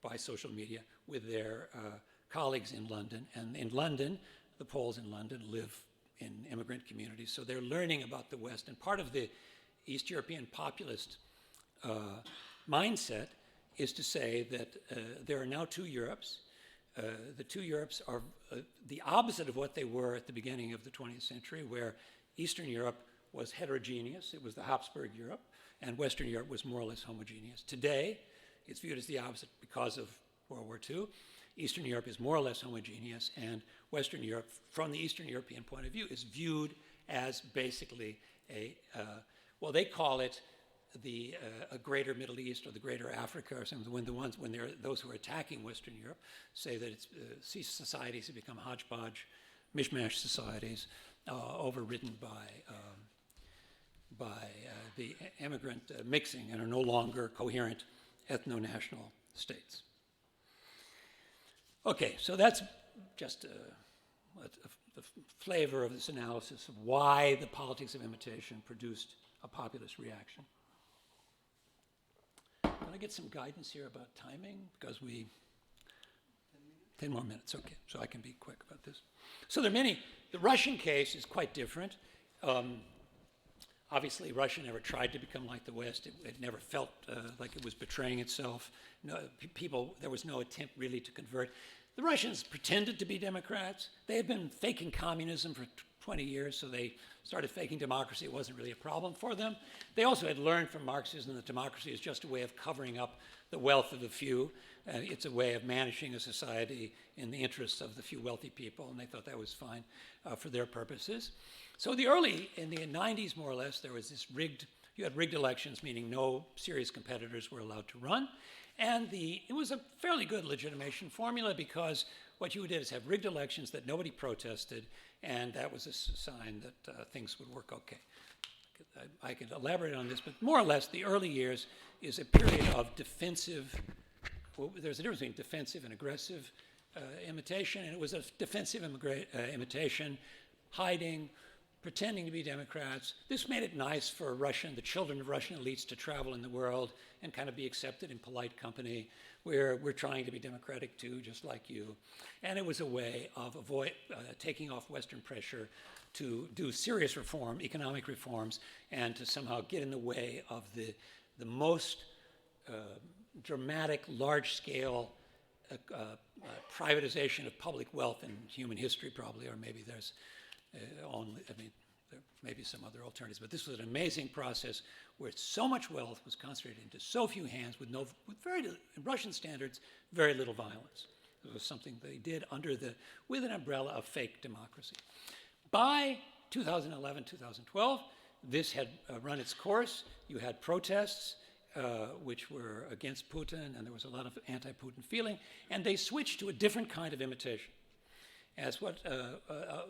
by social media, with their colleagues in London. And in London, the Poles in London live in immigrant communities, so they're learning about the West. And part of the East European populist mindset is to say that there are now two Europes. The two Europes are the opposite of what they were at the beginning of the 20th century, where Eastern Europe was heterogeneous. It was the Habsburg Europe, and Western Europe was more or less homogeneous. Today, it's viewed as the opposite because of World War II. Eastern Europe is more or less homogeneous, and Western Europe, from the Eastern European point of view, is viewed as basically they call it a greater Middle East or the greater Africa or something, when those who are attacking Western Europe say that societies have become hodgepodge, mishmash societies, overridden by the immigrant mixing and are no longer coherent ethno-national states. Okay, so that's just the flavor of this analysis of why the politics of imitation produced a populist reaction. Can I get some guidance here about timing? Because 10 more minutes, okay, so I can be quick about this. So there are many. The Russian case is quite different. Obviously, Russia never tried to become like the West. It never felt like it was betraying itself. There was no attempt really to convert. The Russians pretended to be Democrats. They had been faking communism for 20 years, so they started faking democracy. It wasn't really a problem for them. They also had learned from Marxism that democracy is just a way of covering up the wealth of the few. It's a way of managing a society in the interests of the few wealthy people, and they thought that was fine for their purposes. So in the 90s, more or less, there was this you had rigged elections, meaning no serious competitors were allowed to run. And it was a fairly good legitimation formula, because what you did is have rigged elections that nobody protested, and that was a sign that things would work okay. I could elaborate on this, but more or less the early years is a period of defensive. Well, there's a difference between defensive and aggressive imitation, and it was a defensive imitation, hiding, pretending to be Democrats. This made it nice for the children of Russian elites to travel in the world and kind of be accepted in polite company, where we're trying to be democratic too, just like you. And it was a way of taking off Western pressure to do serious reform, economic reforms, and to somehow get in the way of the most dramatic, large-scale privatization of public wealth in human history, probably, or maybe there's there may be some other alternatives, but this was an amazing process where so much wealth was concentrated into so few hands with in Russian standards, very little violence. It was something they did with an umbrella of fake democracy. By 2011, 2012, this had run its course. You had protests, which were against Putin, and there was a lot of anti-Putin feeling, and they switched to a different kind of imitation. As what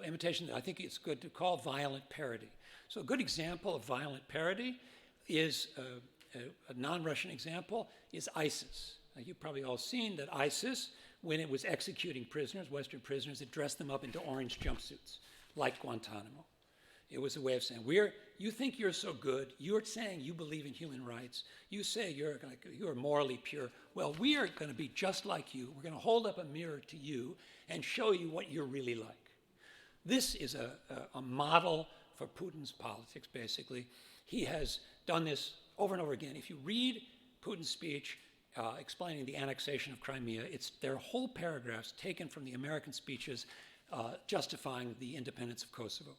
imitation I think it's good to call violent parody. So a good example of violent parody is a non-Russian example is ISIS. Now, you've probably all seen that ISIS, when it was executing prisoners, Western prisoners, it dressed them up into orange jumpsuits, like Guantanamo. It was a way of saying, you think you're so good, you're saying you believe in human rights, you say you're morally pure. Well, we are going to be just like you. We're going to hold up a mirror to you and show you what you're really like. This is a model for Putin's politics, basically. He has done this over and over again. If you read Putin's speech explaining the annexation of Crimea, there are whole paragraphs taken from the American speeches justifying the independence of Kosovo.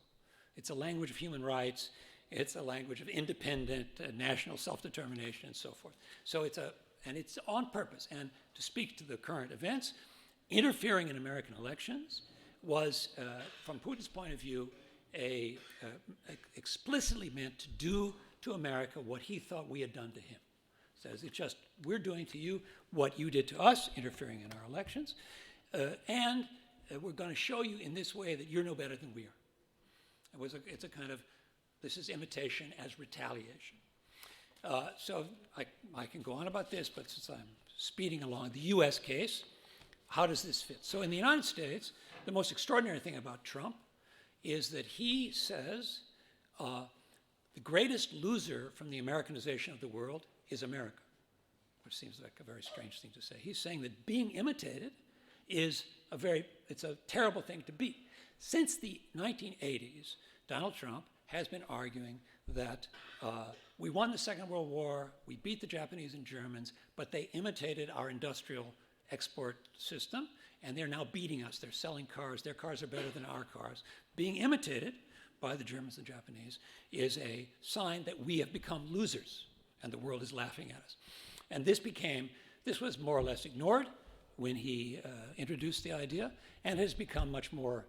It's a language of human rights. It's a language of independent national self-determination and so forth. So and it's on purpose. And to speak to the current events, interfering in American elections was, from Putin's point of view, explicitly meant to do to America what he thought we had done to him. Says it's just, we're doing to you what you did to us, interfering in our elections, and we're going to show you in this way that you're no better than we are. It's a kind of, this is imitation as retaliation. So I can go on about this, but since I'm speeding along, the US case, how does this fit? So in the United States, the most extraordinary thing about Trump is that he says the greatest loser from the Americanization of the world is America, which seems like a very strange thing to say. He's saying that being imitated is it's a terrible thing to be. Since the 1980s, Donald Trump has been arguing that we won the Second World War, we beat the Japanese and Germans, but they imitated our industrial export system, and they're now beating us. They're selling cars. Their cars are better than our cars. Being imitated by the Germans and Japanese is a sign that we have become losers, and the world is laughing at us. And this was more or less ignored when he introduced the idea, and has become much more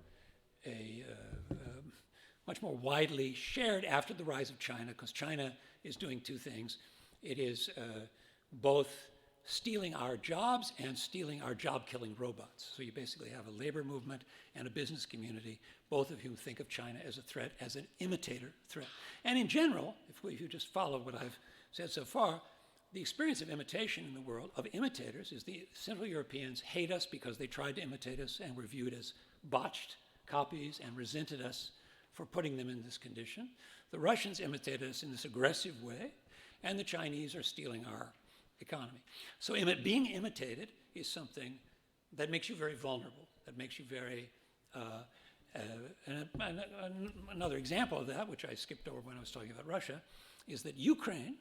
widely shared after the rise of China, because China is doing two things. It is both stealing our jobs and stealing our job-killing robots. So you basically have a labor movement and a business community, both of whom think of China as a threat, as an imitator threat. And in general, if you just follow what I've said so far, the experience of imitation in the world, of imitators, is the Central Europeans hate us because they tried to imitate us and were viewed as botched copies and resented us for putting them in this condition. The Russians imitated us in this aggressive way, and the Chinese are stealing our economy. So being imitated is something that makes you very vulnerable, that makes you very, another example of that, which I skipped over when I was talking about Russia, is that Ukraine,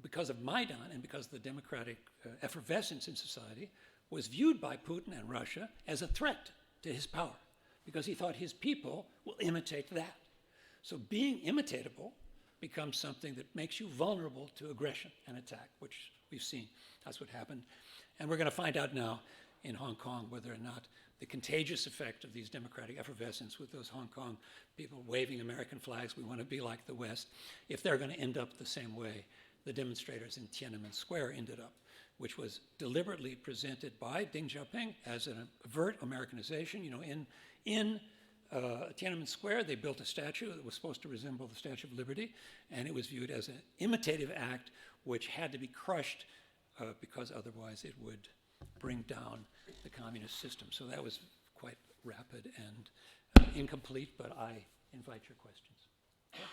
because of Maidan and because of the democratic effervescence in society, was viewed by Putin and Russia as a threat to his power, because he thought his people will imitate that. So being imitatable becomes something that makes you vulnerable to aggression and attack, which we've seen. That's what happened. And we're going to find out now in Hong Kong whether or not the contagious effect of these democratic effervescence with those Hong Kong people waving American flags, we want to be like the West, if they're going to end up the same way the demonstrators in Tiananmen Square ended up, which was deliberately presented by Deng Xiaoping as an overt Americanization. You know, in Tiananmen Square, they built a statue that was supposed to resemble the Statue of Liberty, and it was viewed as an imitative act which had to be crushed because otherwise it would bring down the communist system. So that was quite rapid and incomplete, but I invite your questions. Okay.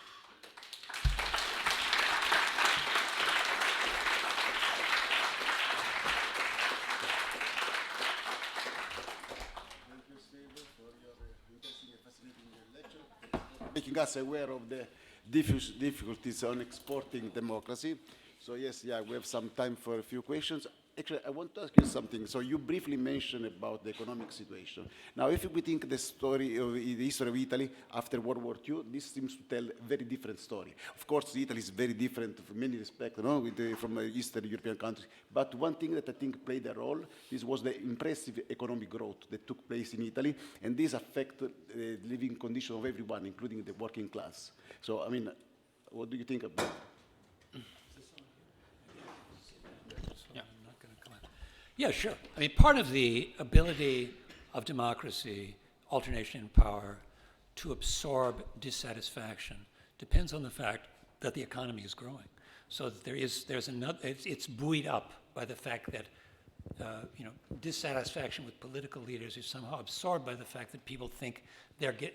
Making us aware of the difficulties on exporting democracy. So yes, we have some time for a few questions. Actually, I want to ask you something. So you briefly mentioned about the economic situation. Now, if we think the history of Italy after World War II, this seems to tell a very different story. Of course, Italy is very different in many respects, from Eastern European countries. But one thing that I think played a role, this was the impressive economic growth that took place in Italy, and this affected the living condition of everyone, including the working class. So, I mean, what do you think about it? Yeah, sure. I mean, part of the ability of democracy, alternation in power, to absorb dissatisfaction depends on the fact that the economy is growing. So that it's buoyed up by the fact that dissatisfaction with political leaders is somehow absorbed by the fact that people think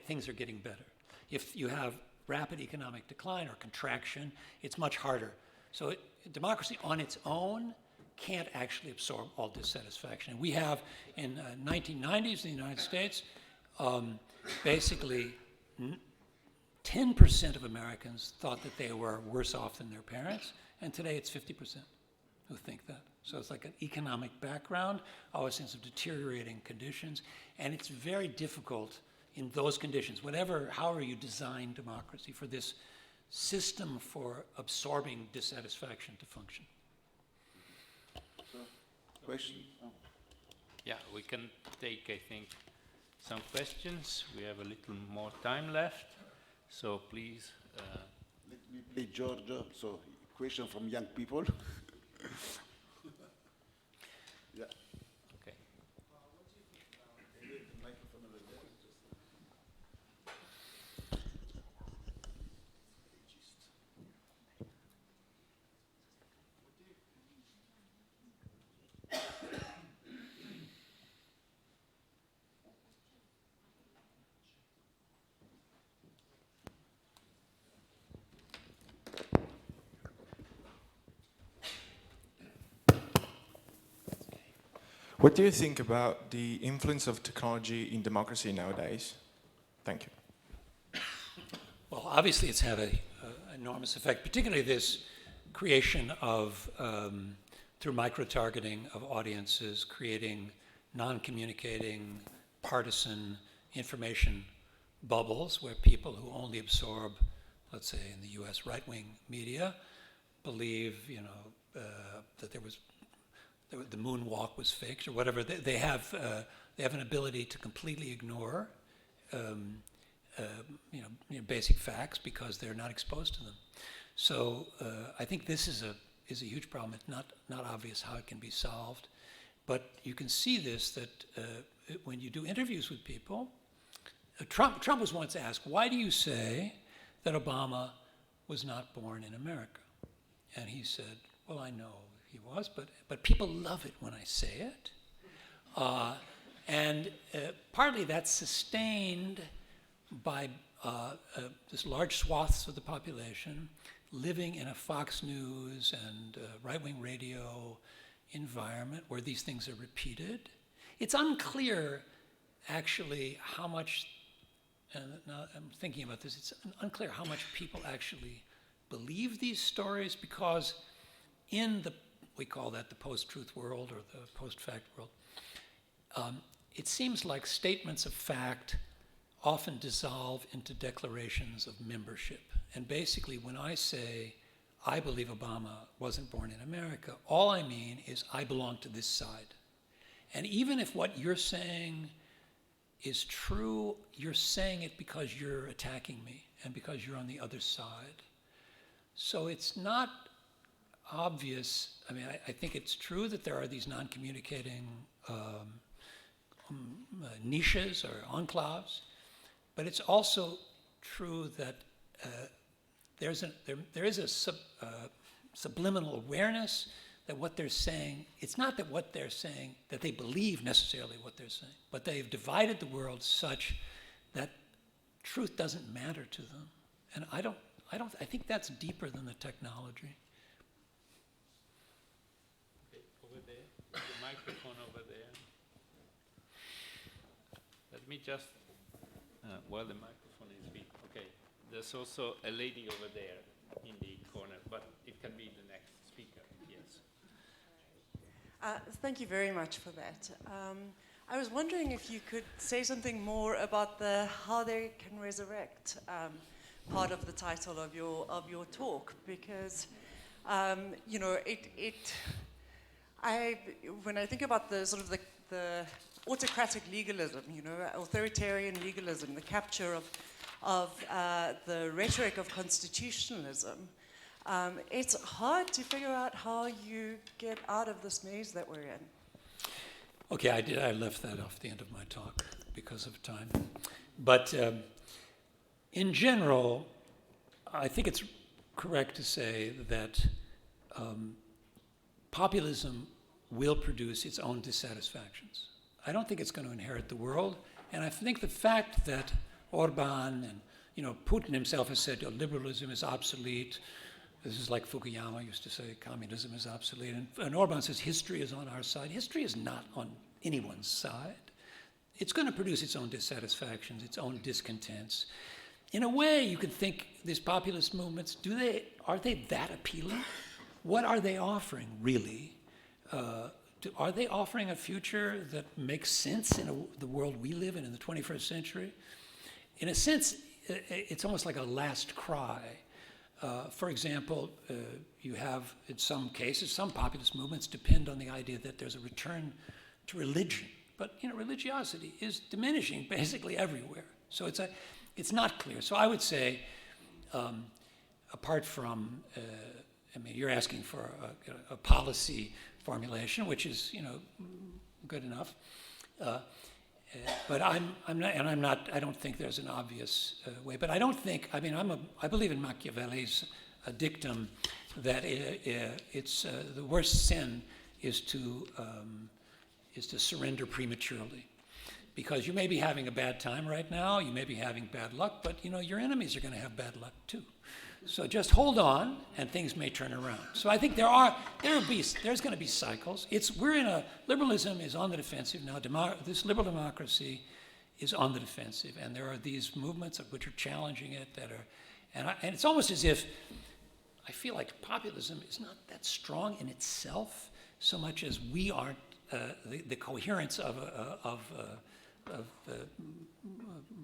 things are getting better. If you have rapid economic decline or contraction, it's much harder. So democracy on its own can't actually absorb all dissatisfaction. And we have, in 1990s in the United States, basically 10% of Americans thought that they were worse off than their parents, and today it's 50% who think that. So it's like an economic background, always a sense of deteriorating conditions, and it's very difficult in those conditions, however you design democracy, for this system for absorbing dissatisfaction to function. Question? Yeah, we can take, I think, some questions. We have a little more time left, so please. Let me play Giorgio. So, question from young people. Yeah. Okay. What do you think about the influence of technology in democracy nowadays? Thank you. Well, obviously it's had an enormous effect, particularly this creation of, through micro-targeting of audiences, creating non-communicating, partisan information bubbles where people who only absorb, let's say in the US right-wing media, believe, that the moonwalk was faked or whatever. They have an ability to completely ignore basic facts because they're not exposed to them. So I think this is a huge problem. It's not obvious how it can be solved, but you can see this that when you do interviews with people. Trump was once asked, "Why do you say that Obama was not born in America?" And he said, "Well, I know he was, but people love it when I say it." And partly that's sustained by this large swaths of the population living in a Fox News and right-wing radio environment where these things are repeated. It's unclear, actually, how much, and now I'm thinking about this, it's unclear how much people actually believe these stories, because in we call that the post-truth world or the post-fact world, it seems like statements of fact often dissolve into declarations of membership. And basically, when I say, I believe Obama wasn't born in America, all I mean is I belong to this side. And even if what you're saying is true, you're saying it because you're attacking me and because you're on the other side. So it's not obvious. I mean, I think it's true that there are these non-communicating niches or enclaves, but it's also true that there is a subliminal awareness that what they're saying, it's not that what they're saying, that they believe necessarily what they're saying, but they've divided the world such that truth doesn't matter to them. And I think that's deeper than the technology. Okay, over there, the microphone over there. Let me just, while the microphone is being, okay, there's also a lady over there in the corner, but it can be the next speaker, yes. Thank you very much for that. I was wondering if you could say something more about the how they can resurrect part of the title of your talk, because when I think about the sort of the autocratic legalism, authoritarian legalism, the capture of the rhetoric of constitutionalism, it's hard to figure out how you get out of this maze that we're in. Okay, I left that off the end of my talk because of time. But in general, I think it's correct to say that populism will produce its own dissatisfactions. I don't think it's going to inherit the world, and I think the fact that Orban and Putin himself has said liberalism is obsolete. This is like Fukuyama used to say, communism is obsolete. And Orban says history is on our side. History is not on anyone's side. it's going to produce its own dissatisfactions, its own discontents. In a way, you could think these populist movements, are they that appealing? What are they offering, really? Are they offering a future that makes sense in the world we live in the 21st century? In a sense, it's almost like a last cry. For example, you have, in some cases, some populist movements depend on the idea that there's a return to religion. But religiosity is diminishing basically everywhere. So it's not clear. So I would say, apart from, you're asking for a policy formulation, which is, good enough. But I don't think there's an obvious way. But I don't think, I believe in Machiavelli's dictum that it's the worst sin is to surrender prematurely. Because you may be having a bad time right now, you may be having bad luck, but your enemies are going to have bad luck too. So just hold on, and things may turn around. So I think there's going to be cycles. Liberalism is on the defensive now. This liberal democracy is on the defensive, and there are these movements which are challenging it and it's almost as if I feel like populism is not that strong in itself so much as we aren't the coherence of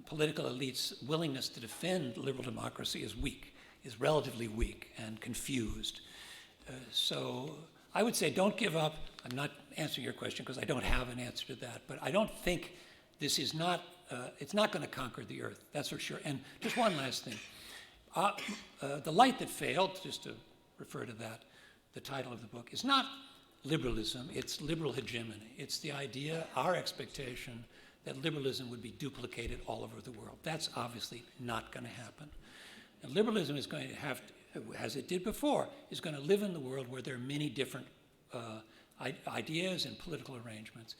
political elites' willingness to defend liberal democracy is relatively weak and confused. So I would say don't give up. I'm not answering your question because I don't have an answer to that, but I don't think this is not, it's not going to conquer the earth, that's for sure. And just one last thing. The Light That Failed, just to refer to that, the title of the book, is not liberalism, it's liberal hegemony. It's the idea, our expectation, that liberalism would be duplicated all over the world. That's obviously not going to happen. And liberalism is going to have, as it did before, is going to live in the world where there are many different ideas and political arrangements.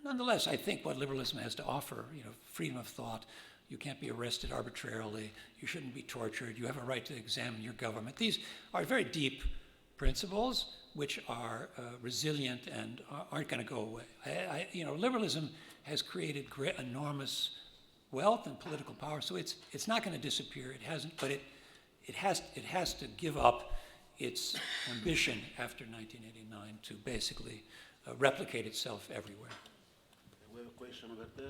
Nonetheless, I think what liberalism has to offer, freedom of thought, you can't be arrested arbitrarily, you shouldn't be tortured, you have a right to examine your government. These are very deep principles which are resilient and aren't going to go away. Liberalism has created enormous wealth and political power, so it's not going to disappear. It hasn't, but it has to give up its ambition after 1989 to basically replicate itself everywhere. We have a question over there.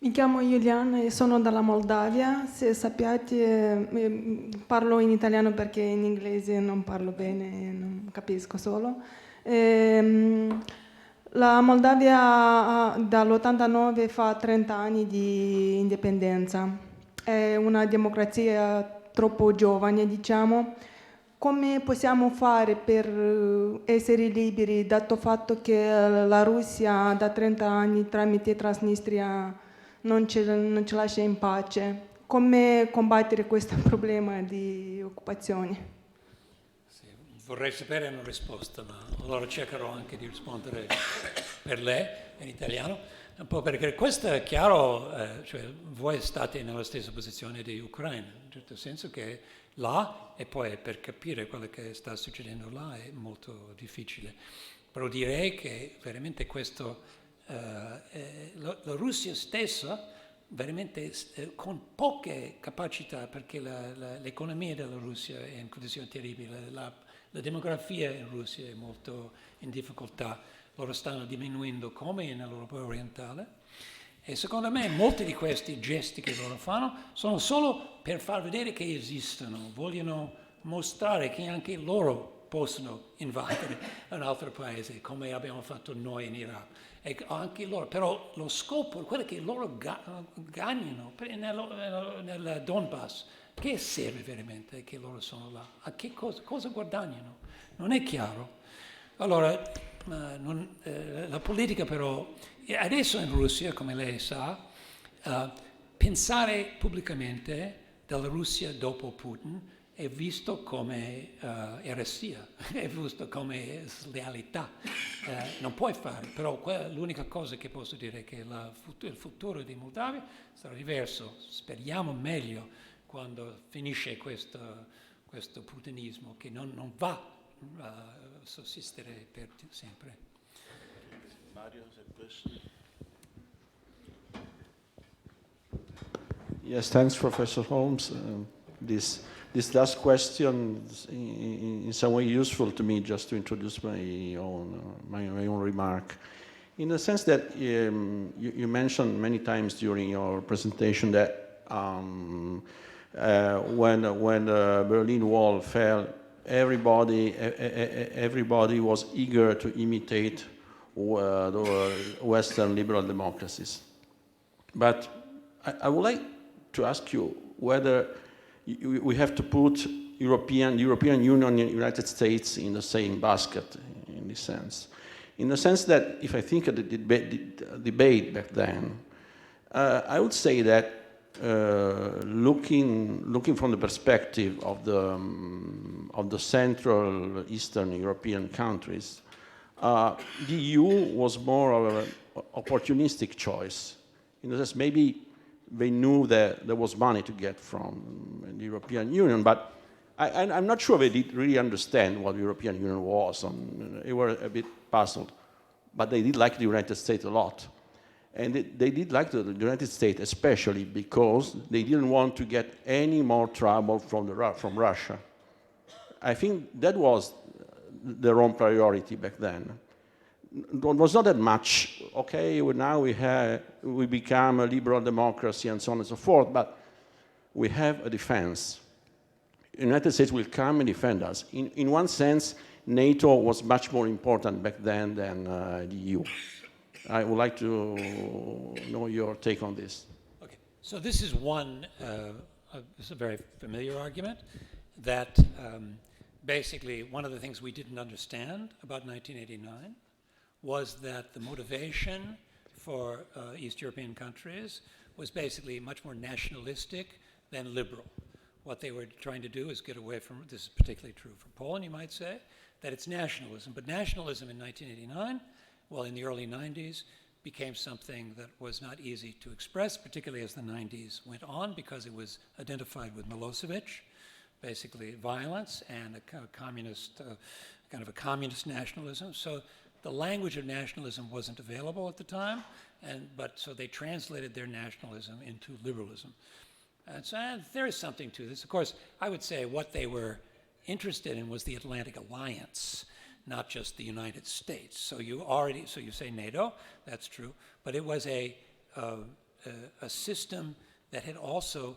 Mi chiamo Juliana e sono dalla Moldavia. Se sappiate, parlo in italiano perché in inglese non parlo bene, non capisco solo. La Moldavia dall'89 fa 30 anni di indipendenza. È una democrazia troppo giovane, diciamo. Come possiamo fare per essere liberi, dato fatto che la Russia da 30 anni tramite Transnistria non ci lascia in pace? Come combattere questo problema di occupazione? Vorrei sapere una risposta, ma allora cercherò anche di rispondere per lei in italiano, un po' perché questo è chiaro, cioè voi state nella stessa posizione di Ucraina, in un certo senso che là, e poi per capire quello che sta succedendo là è molto difficile. Però direi che veramente questo, la Russia stessa, veramente con poche capacità, perché l'economia della Russia è in condizioni terribili, la demografia in Russia è molto in difficoltà, loro stanno diminuendo come nell'Europa orientale e secondo me molti di questi gesti che loro fanno sono solo per far vedere che esistono, vogliono mostrare che anche loro possono invadere un altro paese come abbiamo fatto noi in Iraq. E anche loro, però lo scopo, quello che loro guadagnano nel Donbass, che serve veramente che loro sono là? A che cosa guadagnano? Non è chiaro. Allora, la politica però, adesso in Russia, come lei sa, pensare pubblicamente della Russia dopo Putin è visto come eresia, è visto come slealità. Non puoi fare, però l'unica cosa che posso dire è che il futuro di Moldavia sarà diverso, speriamo meglio quando finisce questo putinismo che non va a sussistere per sempre. Mario has a question. Yes, thanks, Professor Holmes. This last question is in some way useful to me, just to introduce my own remark. In the sense that you mentioned many times during your presentation that when the Berlin Wall fell, everybody was eager to imitate the Western liberal democracies. But I would like to ask you whether we have to put European Union and United States in the same basket in this sense. In the sense that if I think of the debate back then, I would say that looking from the perspective of the Central Eastern European countries, the EU was more of an opportunistic choice. In the sense, maybe they knew that there was money to get from the European Union, but I'm not sure they did really understand what the European Union was. They were a bit puzzled, but they did like the United States a lot. And they did like the United States especially because they didn't want to get any more trouble from Russia. I think that was their own priority back then. It was not that much, okay, now we become a liberal democracy and so on and so forth, but we have a defense. The United States will come and defend us. In one sense, NATO was much more important back then than the EU. I would like to know your take on this. Okay, so this is this is a very familiar argument that basically one of the things we didn't understand about 1989 was that the motivation for East European countries was basically much more nationalistic than liberal. What they were trying to do is get away from, this is particularly true for Poland, you might say, that it's nationalism. But nationalism in 1989, well, in the early 90s, became something that was not easy to express, particularly as the 90s went on, because it was identified with Milosevic, basically violence and a kind of communist nationalism. So the language of nationalism wasn't available at the time, so they translated their nationalism into liberalism. And so there is something to this. Of course, I would say what they were interested in was the Atlantic Alliance, not just the United States. So you say NATO, that's true, but it was a system that had also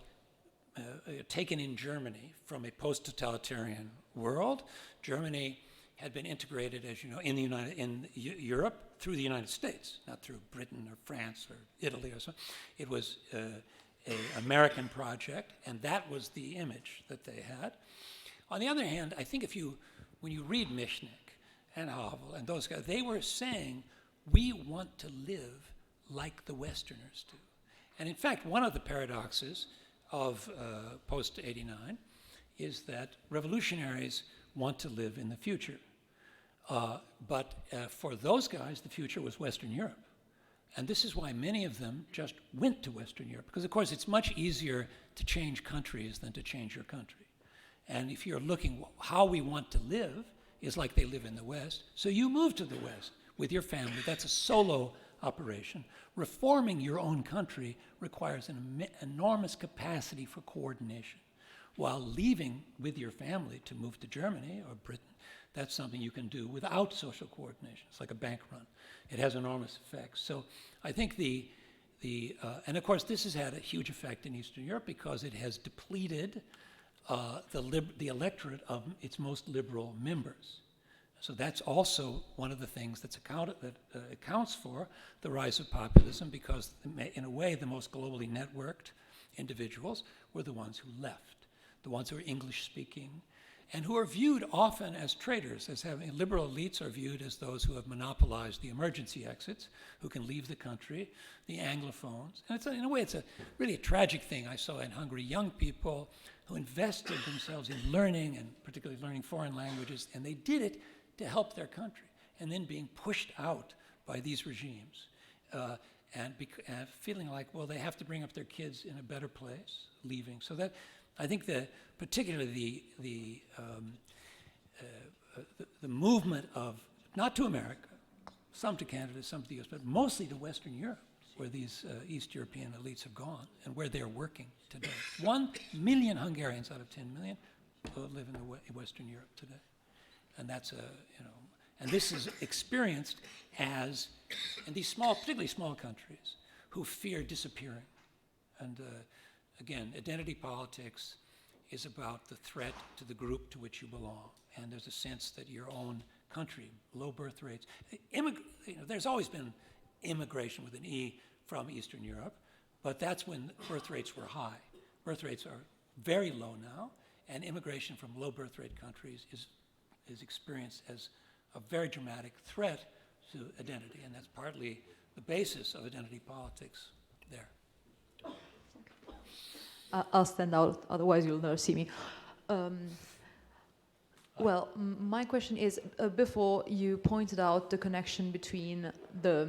taken in Germany from a post-totalitarian world. Germany had been integrated, as you know, in Europe through the United States, not through Britain or France or Italy or so. It was an American project, and that was the image that they had. On the other hand, I think when you read Michnik and Havel and those guys, they were saying, we want to live like the Westerners do. And in fact, one of the paradoxes of post-89 is that revolutionaries want to live in the future. But for those guys, the future was Western Europe. And this is why many of them just went to Western Europe, because of course it's much easier to change countries than to change your country. And if you're looking how we want to live is like they live in the West, so you move to the West with your family. That's a solo operation. Reforming your own country requires an enormous capacity for coordination. While leaving with your family to move to Germany or Britain, that's something you can do without social coordination. It's like a bank run. It has enormous effects. So I think and of course this has had a huge effect in Eastern Europe because it has depleted the electorate of its most liberal members. So that's also one of the things that accounts for the rise of populism, because in a way the most globally networked individuals were the ones who left, the ones who are English speaking, and who are viewed often as traitors, as having liberal elites are viewed as those who have monopolized the emergency exits, who can leave the country, the Anglophones. And in a way, it's really a tragic thing I saw in Hungary, young people who invested themselves in learning, and particularly learning foreign languages, and they did it to help their country, and then being pushed out by these regimes, and feeling like, well, they have to bring up their kids in a better place, leaving. So that, I think particularly the movement of, not to America, some to Canada, some to the US, but mostly to Western Europe, where these East European elites have gone and where they're working today. 1 million Hungarians out of 10 million live in Western Europe today. And that's and this is experienced as, in these small, particularly small countries, who fear disappearing. And again, identity politics is about the threat to the group to which you belong. And there's a sense that your own country, low birth rates, there's always been immigration with an E from Eastern Europe, but that's when birth rates were high. Birth rates are very low now, and immigration from low birth rate countries is experienced as a very dramatic threat to identity, and that's partly the basis of identity politics there. I'll stand out, otherwise you'll never see me. Well, my question is, before you pointed out the connection between the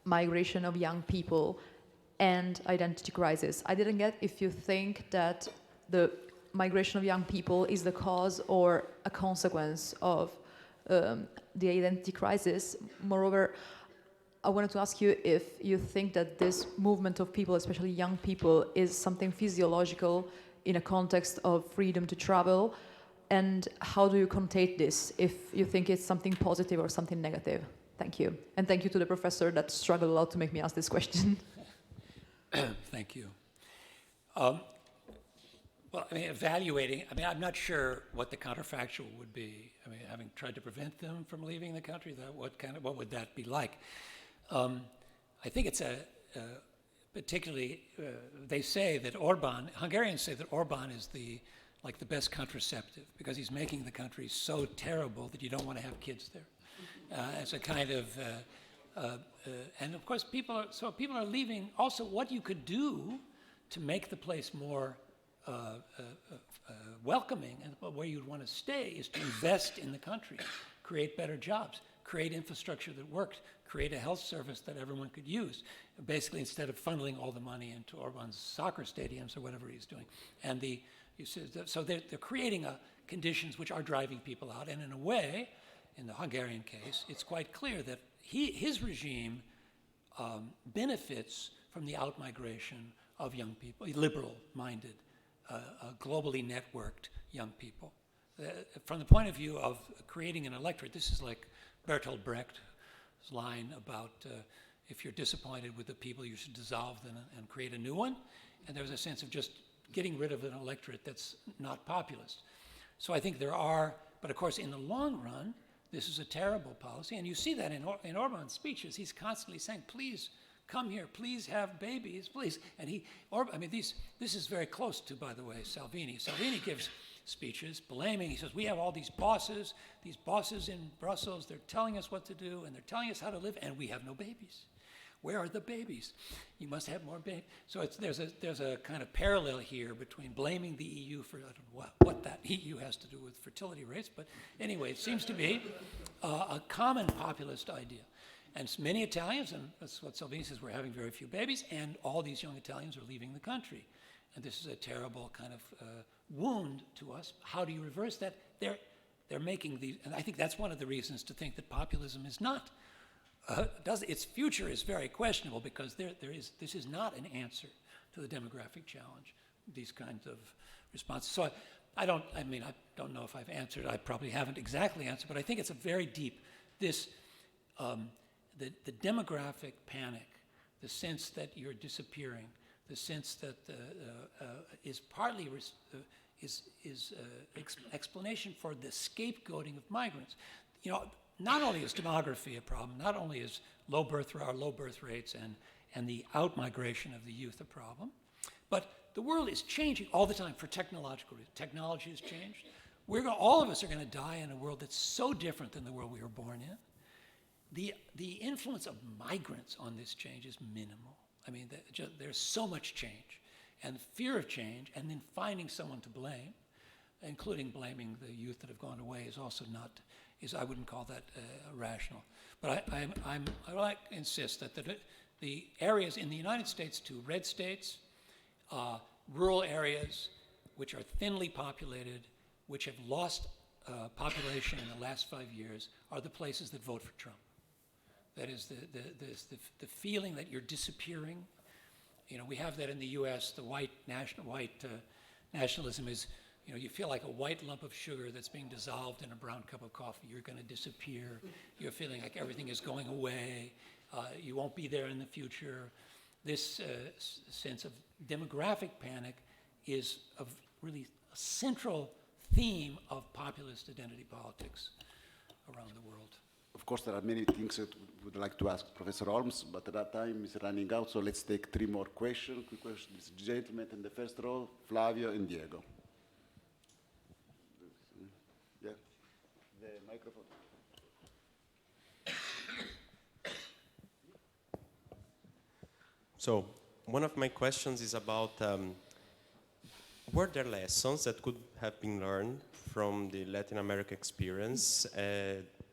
migration of young people and identity crisis. I didn't get if you think that the migration of young people is the cause or a consequence of the identity crisis. Moreover, I wanted to ask you if you think that this movement of people, especially young people, is something physiological in a context of freedom to travel, and how do you connotate this, if you think it's something positive or something negative? Thank you. And thank you to the professor that struggled a lot to make me ask this question. Thank you. Well, I mean, I'm not sure what the counterfactual would be. I mean, having tried to prevent them from leaving the country, what would that be like? I think it's particularly, they say that Hungarians say that Orban is the best contraceptive, because he's making the country so terrible that you don't want to have kids there. It's a kind of, and of course people are leaving. Also, what you could do to make the place more welcoming and where you'd want to stay is to invest in the country, create better jobs, create infrastructure that worked, create a health service that everyone could use, basically instead of funneling all the money into Orban's soccer stadiums or whatever he's doing. And so they're creating conditions which are driving people out, and in a way, in the Hungarian case, it's quite clear that his regime benefits from the outmigration of young people, liberal-minded, globally networked young people. From the point of view of creating an electorate, this is like Bertolt Brecht's line about if you're disappointed with the people, you should dissolve them and create a new one. And there's a sense of just getting rid of an electorate that's not populist. So I think there are, but of course in the long run, this is a terrible policy. And you see that in Orban's speeches. He's constantly saying, please come here, please have babies, please. And this is very close to, by the way, Salvini. Salvini gives speeches blaming, he says, we have all these bosses in Brussels, they're telling us what to do, and they're telling us how to live, and we have no babies. Where are the babies? You must have more babies. So there's a kind of parallel here between blaming the EU for, I don't know what that EU has to do with fertility rates, but anyway, it seems to be a common populist idea. And many Italians, and that's what Salvini says, we're having very few babies, and all these young Italians are leaving the country. And this is a terrible kind of wound to us. How do you reverse that? They're making these, and I think that's one of the reasons to think that populism is not, its future is very questionable, because this is not an answer to the demographic challenge, these kinds of responses. So I don't know if I've answered, I probably haven't exactly answered, but I think it's a very deep, the demographic panic, the sense that you're disappearing, the sense that is partly explanation for the scapegoating of migrants. You know, not only is demography a problem, not only is low birth rates and the outmigration of the youth a problem, but the world is changing all the time for technological reasons. Technology has changed. All of us are going to die in a world that's so different than the world we were born in. The influence of migrants on this change is minimal. I mean, there's so much change, and fear of change, and then finding someone to blame, including blaming the youth that have gone away, is also not. I wouldn't call that rational. But I like to insist that the areas in the United States, to red states, rural areas, which are thinly populated, which have lost population in the last 5 years, are the places that vote for Trump. That is the feeling that you're disappearing. You know, we have that in the U.S. The white nationalism is, you know, you feel like a white lump of sugar that's being dissolved in a brown cup of coffee. You're going to disappear. You're feeling like everything is going away. You won't be there in the future. This sense of demographic panic is really a central theme of populist identity politics around the world. Of course, there are many things that we would like to ask Professor Holmes, but that time is running out, so let's take 3 more questions. Quick questions, gentlemen in the first row, Flavio and Diego. Yeah, the microphone. So, one of my questions is about were there lessons that could have been learned from the Latin America experience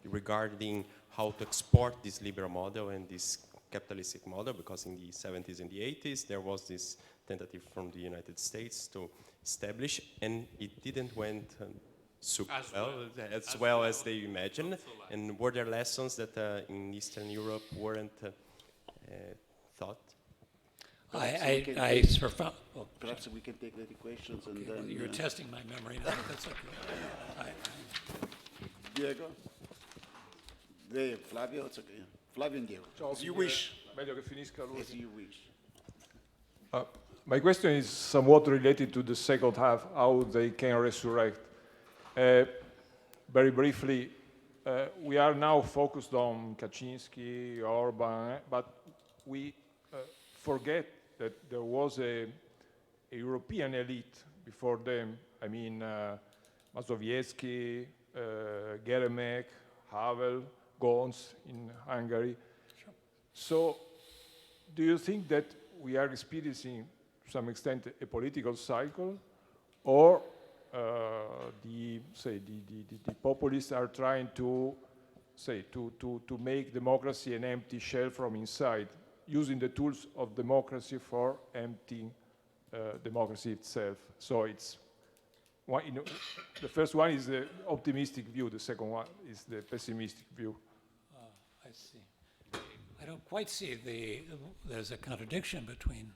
regarding how to export this liberal model and this capitalistic model? Because in the 70s and the 80s, there was this tentative from the United States to establish, and it didn't went super as well as they imagined. And were there lessons that in Eastern Europe weren't thought? Perhaps we can take the questions and then... You're testing my memory now, but that's okay. Diego? Flavio, it's okay. Flavio and Diego. Ciao, As you wish. Meglio che finisca lui. As you wish. My question is somewhat related to the second half, how they can resurrect. Very briefly, we are now focused on Kaczynski, Orban, but we forget that there was a European elite before them. I mean, Mazowiecki, Geremek, Havel, Gons in Hungary. Sure. So, do you think that we are experiencing, to some extent, a political cycle, or the populists are trying to make democracy an empty shell from inside, using the tools of democracy for emptying democracy itself? So it's one, the first one is the optimistic view. The second one is the pessimistic view. I see. I don't quite see there's a contradiction between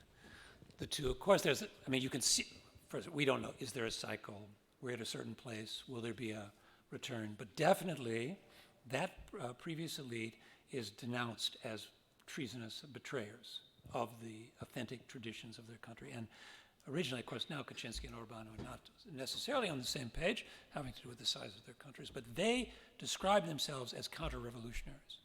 the two. Of course, you can see, first, we don't know, is there a cycle? We're at a certain place, will there be a return? But definitely, that previous elite is denounced as treasonous betrayers of the authentic traditions of their country. And originally, of course, now Kaczynski and Orban are not necessarily on the same page, having to do with the size of their countries, but they describe themselves as counter-revolutionaries.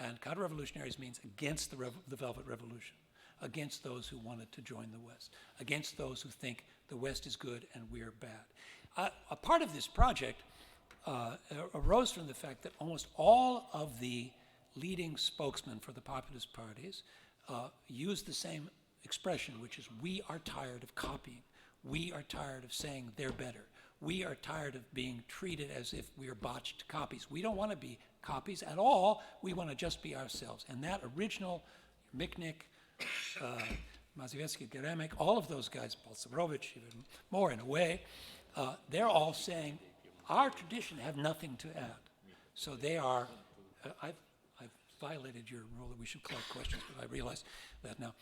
And counter-revolutionaries means against the Velvet Revolution, against those who wanted to join the West, against those who think the West is good and we're bad. A part of this project arose from the fact that almost all of the leading spokesmen for the populist parties use the same expression, which is, we are tired of copying. We are tired of saying they're better. We are tired of being treated as if we are botched copies. We don't want to be copies at all. We want to just be ourselves. And that original, Michnik, Mazowiecki, Geremek, all of those guys, Balcerovich, even more in a way, they're all saying, our tradition have nothing to add. So they are, I've violated your rule that we should collect questions, but I realize that now.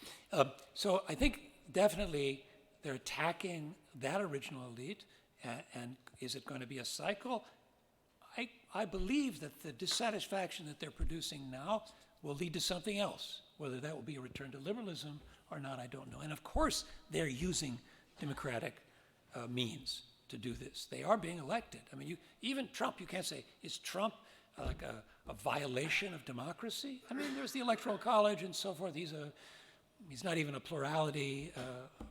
So I think definitely they're attacking that original elite, and is it going to be a cycle? I believe that the dissatisfaction that they're producing now will lead to something else. Whether that will be a return to liberalism or not, I don't know. And of course, they're using democratic means to do this. They are being elected. I mean, even Trump, you can't say, is Trump like a violation of democracy? I mean, there's the Electoral College and so forth. He's not even a plurality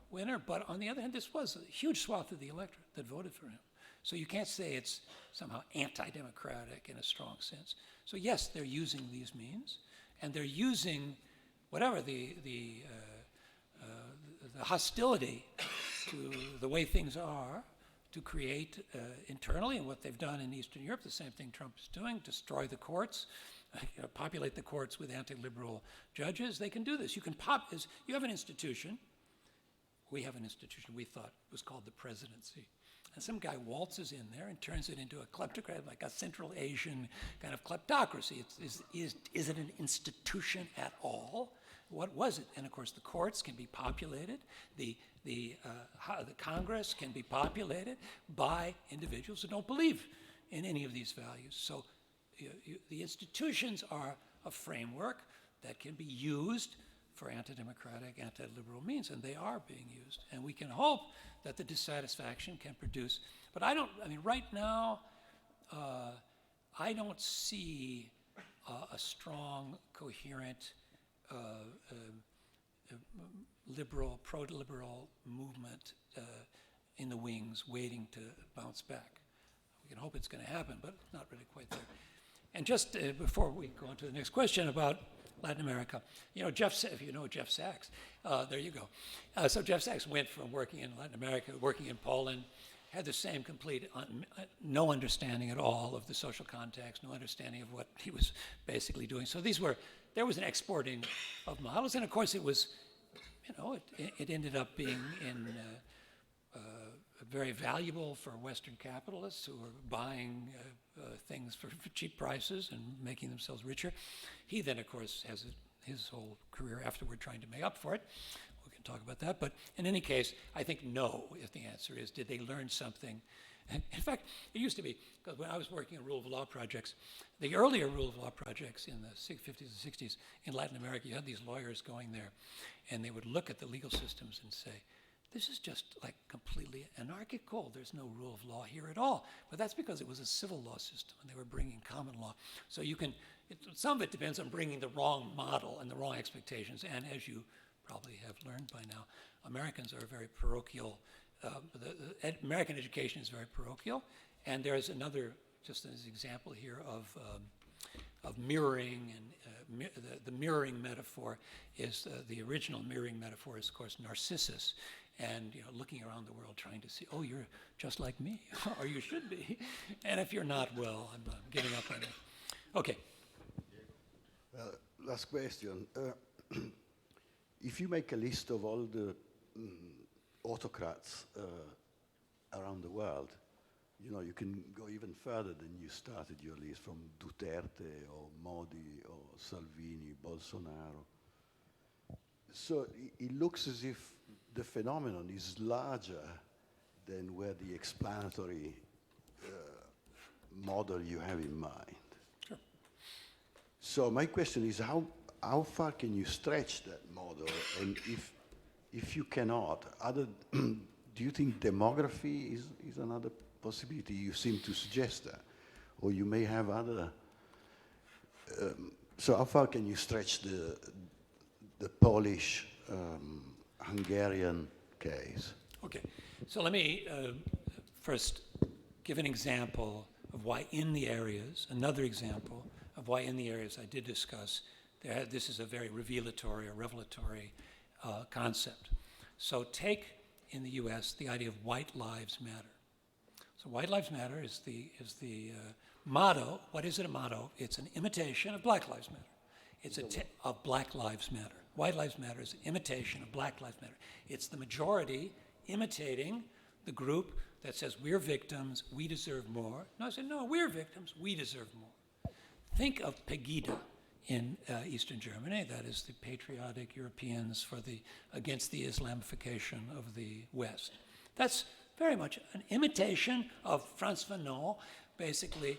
winner, but on the other hand, this was a huge swath of the electorate that voted for him. So you can't say it's somehow anti-democratic in a strong sense. So yes, they're using these means, and they're using whatever the hostility to the way things are to create internally, and what they've done in Eastern Europe, the same thing Trump is doing, destroy the courts, populate the courts with anti-liberal judges. They can do this. You have an institution. We have an institution we thought was called the presidency. And some guy waltzes in there and turns it into a kleptocrat, like a Central Asian kind of kleptocracy. Is it an institution at all? What was it? And of course, the courts can be populated. The Congress can be populated by individuals who don't believe in any of these values. So the institutions are a framework that can be used for anti-democratic, anti-liberal means, and they are being used. And we can hope that the dissatisfaction can produce. But right now, I don't see a strong, coherent, liberal, pro-liberal movement in the wings waiting to bounce back. We can hope it's going to happen, but it's not really quite there. And just before we go on to the next question about Latin America, if you know Jeff Sachs, there you go. So Jeff Sachs went from working in Latin America, working in Poland, had the same complete no understanding at all of the social context, no understanding of what he was basically doing. So there was an exporting of models, and of course it was, it ended up being very valuable for Western capitalists who were buying things for cheap prices and making themselves richer. He then, of course, has his whole career afterward trying to make up for it. We can talk about that. But in any case, I think no, if the answer is, did they learn something? And in fact, it used to be, because when I was working on rule of law projects, the earlier rule of law projects in the 50s and 60s in Latin America, you had these lawyers going there, and they would look at the legal systems and say, this is just like completely anarchical. There's no rule of law here at all. But that's because it was a civil law system, and they were bringing common law. So some of it depends on bringing the wrong model and the wrong expectations. And as you probably have learned by now, Americans are very parochial. American education is very parochial. And there's another, just as an example here of mirroring, and the mirroring metaphor is, the original mirroring metaphor is, of course, Narcissus. And looking around the world trying to see, oh, you're just like me, or you should be. And if you're not, well, I'm giving up on it. Okay. Last question. If you make a list of all the autocrats around the world, you can go even further than you started your list, from Duterte or Modi or Salvini, Bolsonaro. So it looks as if the phenomenon is larger than where the explanatory model you have in mind. Sure. So my question is, how far can you stretch that model? And if you cannot, do you think demography is another possibility? You seem to suggest that. Or you may have other... so how far can you stretch the Polish... Hungarian case? Okay, so let me first give an example of why in the areas, another example of why in the areas I did discuss, this is a very revelatory concept. So take in the US the idea of white lives matter. So white lives matter is the motto. What is it a motto? It's an imitation of Black Lives Matter. It's of Black Lives Matter. White Lives Matter is an imitation of Black Lives Matter. It's the majority imitating the group that says, we're victims, we deserve more. No, I said, no, we're victims, we deserve more. Think of Pegida in Eastern Germany. That is the patriotic Europeans against the Islamification of the West. That's very much an imitation of Frantz Fanon, basically,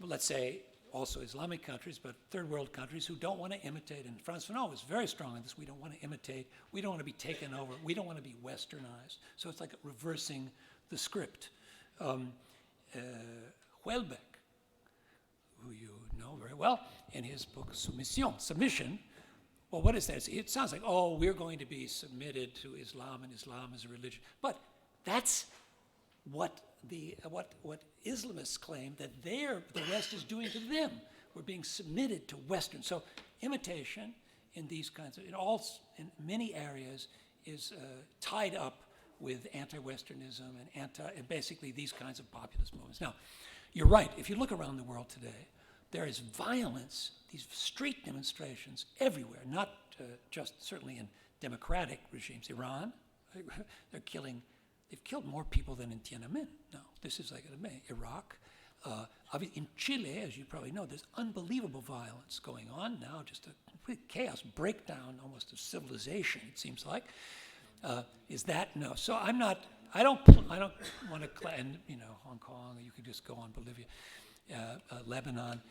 let's say, also Islamic countries, but third world countries who don't want to imitate. And Frantz Fanon was very strong on this. We don't want to imitate. We don't want to be taken over. We don't want to be westernized. So it's like reversing the script. Houellebecq, who you know very well, in his book Submission, well, what is that? It sounds like, oh, we're going to be submitted to Islam, and Islam is a religion. But that's what Islamists claim that the West is doing to them. We're being submitted to Western. So imitation in these kinds of, in many areas, is tied up with anti-Westernism and basically these kinds of populist movements. Now, you're right. If you look around the world today, there is violence, these street demonstrations everywhere, not just certainly in democratic regimes. Iran, they're killing they've killed more people than in Tiananmen. No, this is like Iraq. In Chile, as you probably know, there's unbelievable violence going on now, just a complete chaos, breakdown almost of civilization, it seems like. Is that? No. So I don't want to, and Hong Kong, you could just go on Bolivia, Lebanon.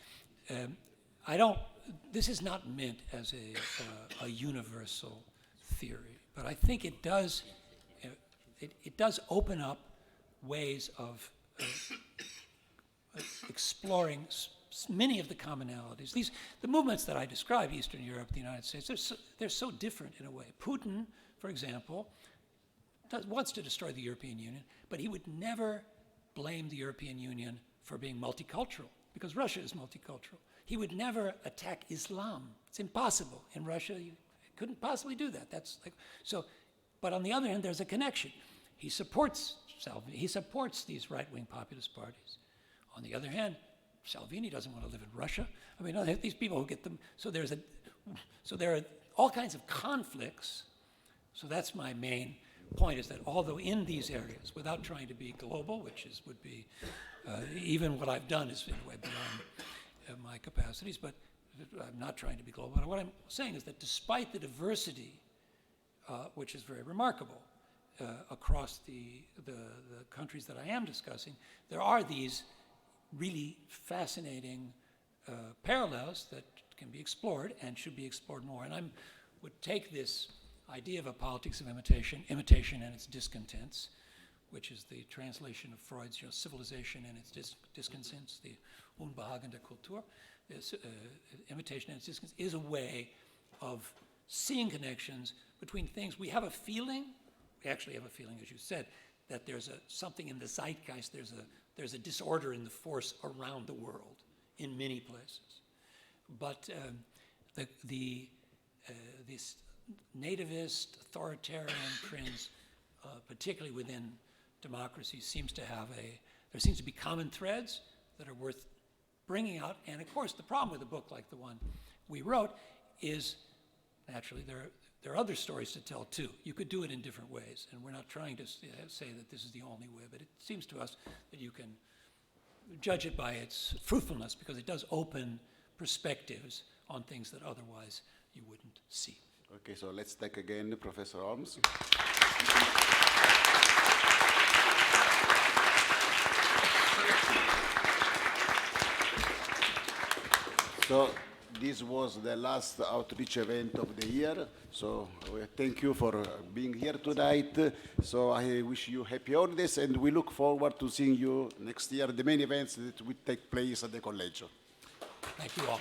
This is not meant as a universal theory, but I think it does open up ways of exploring many of the commonalities. The movements that I describe, Eastern Europe, the United States, they're so different in a way. Putin, for example, wants to destroy the European Union, but he would never blame the European Union for being multicultural, because Russia is multicultural. He would never attack Islam. It's impossible. In Russia, you couldn't possibly do that. But on the other hand, there's a connection. He supports Salvini. He supports these right-wing populist parties. On the other hand, Salvini doesn't want to live in Russia. I mean, these people who get them. So there are all kinds of conflicts. So that's my main point, is that although in these areas, without trying to be global, would be even what I've done is in a way beyond my capacities, but I'm not trying to be global. And what I'm saying is that despite the diversity, which is very remarkable across the countries that I am discussing, there are these really fascinating parallels that can be explored and should be explored more. And I would take this idea of a politics of imitation and its discontents, which is the translation of Freud's civilization and its discontents, the Unbehagen der Kultur. Imitation and its discontents is a way of seeing connections between things. We actually have a feeling, as you said, that there's something in the zeitgeist, there's a disorder in the force around the world in many places. But this nativist, authoritarian trends, particularly within democracies, there seems to be common threads that are worth bringing out. And of course, the problem with a book like the one we wrote is, naturally, there are other stories to tell too. You could do it in different ways, and we're not trying to say that this is the only way, but it seems to us that you can judge it by its fruitfulness, because it does open perspectives on things that otherwise you wouldn't see. Okay, so let's take again Professor Holmes. So this was the last outreach event of the year. So thank you for being here tonight. So I wish you happy holidays, and we look forward to seeing you next year, the main events that will take place at the Collegio. Thank you all.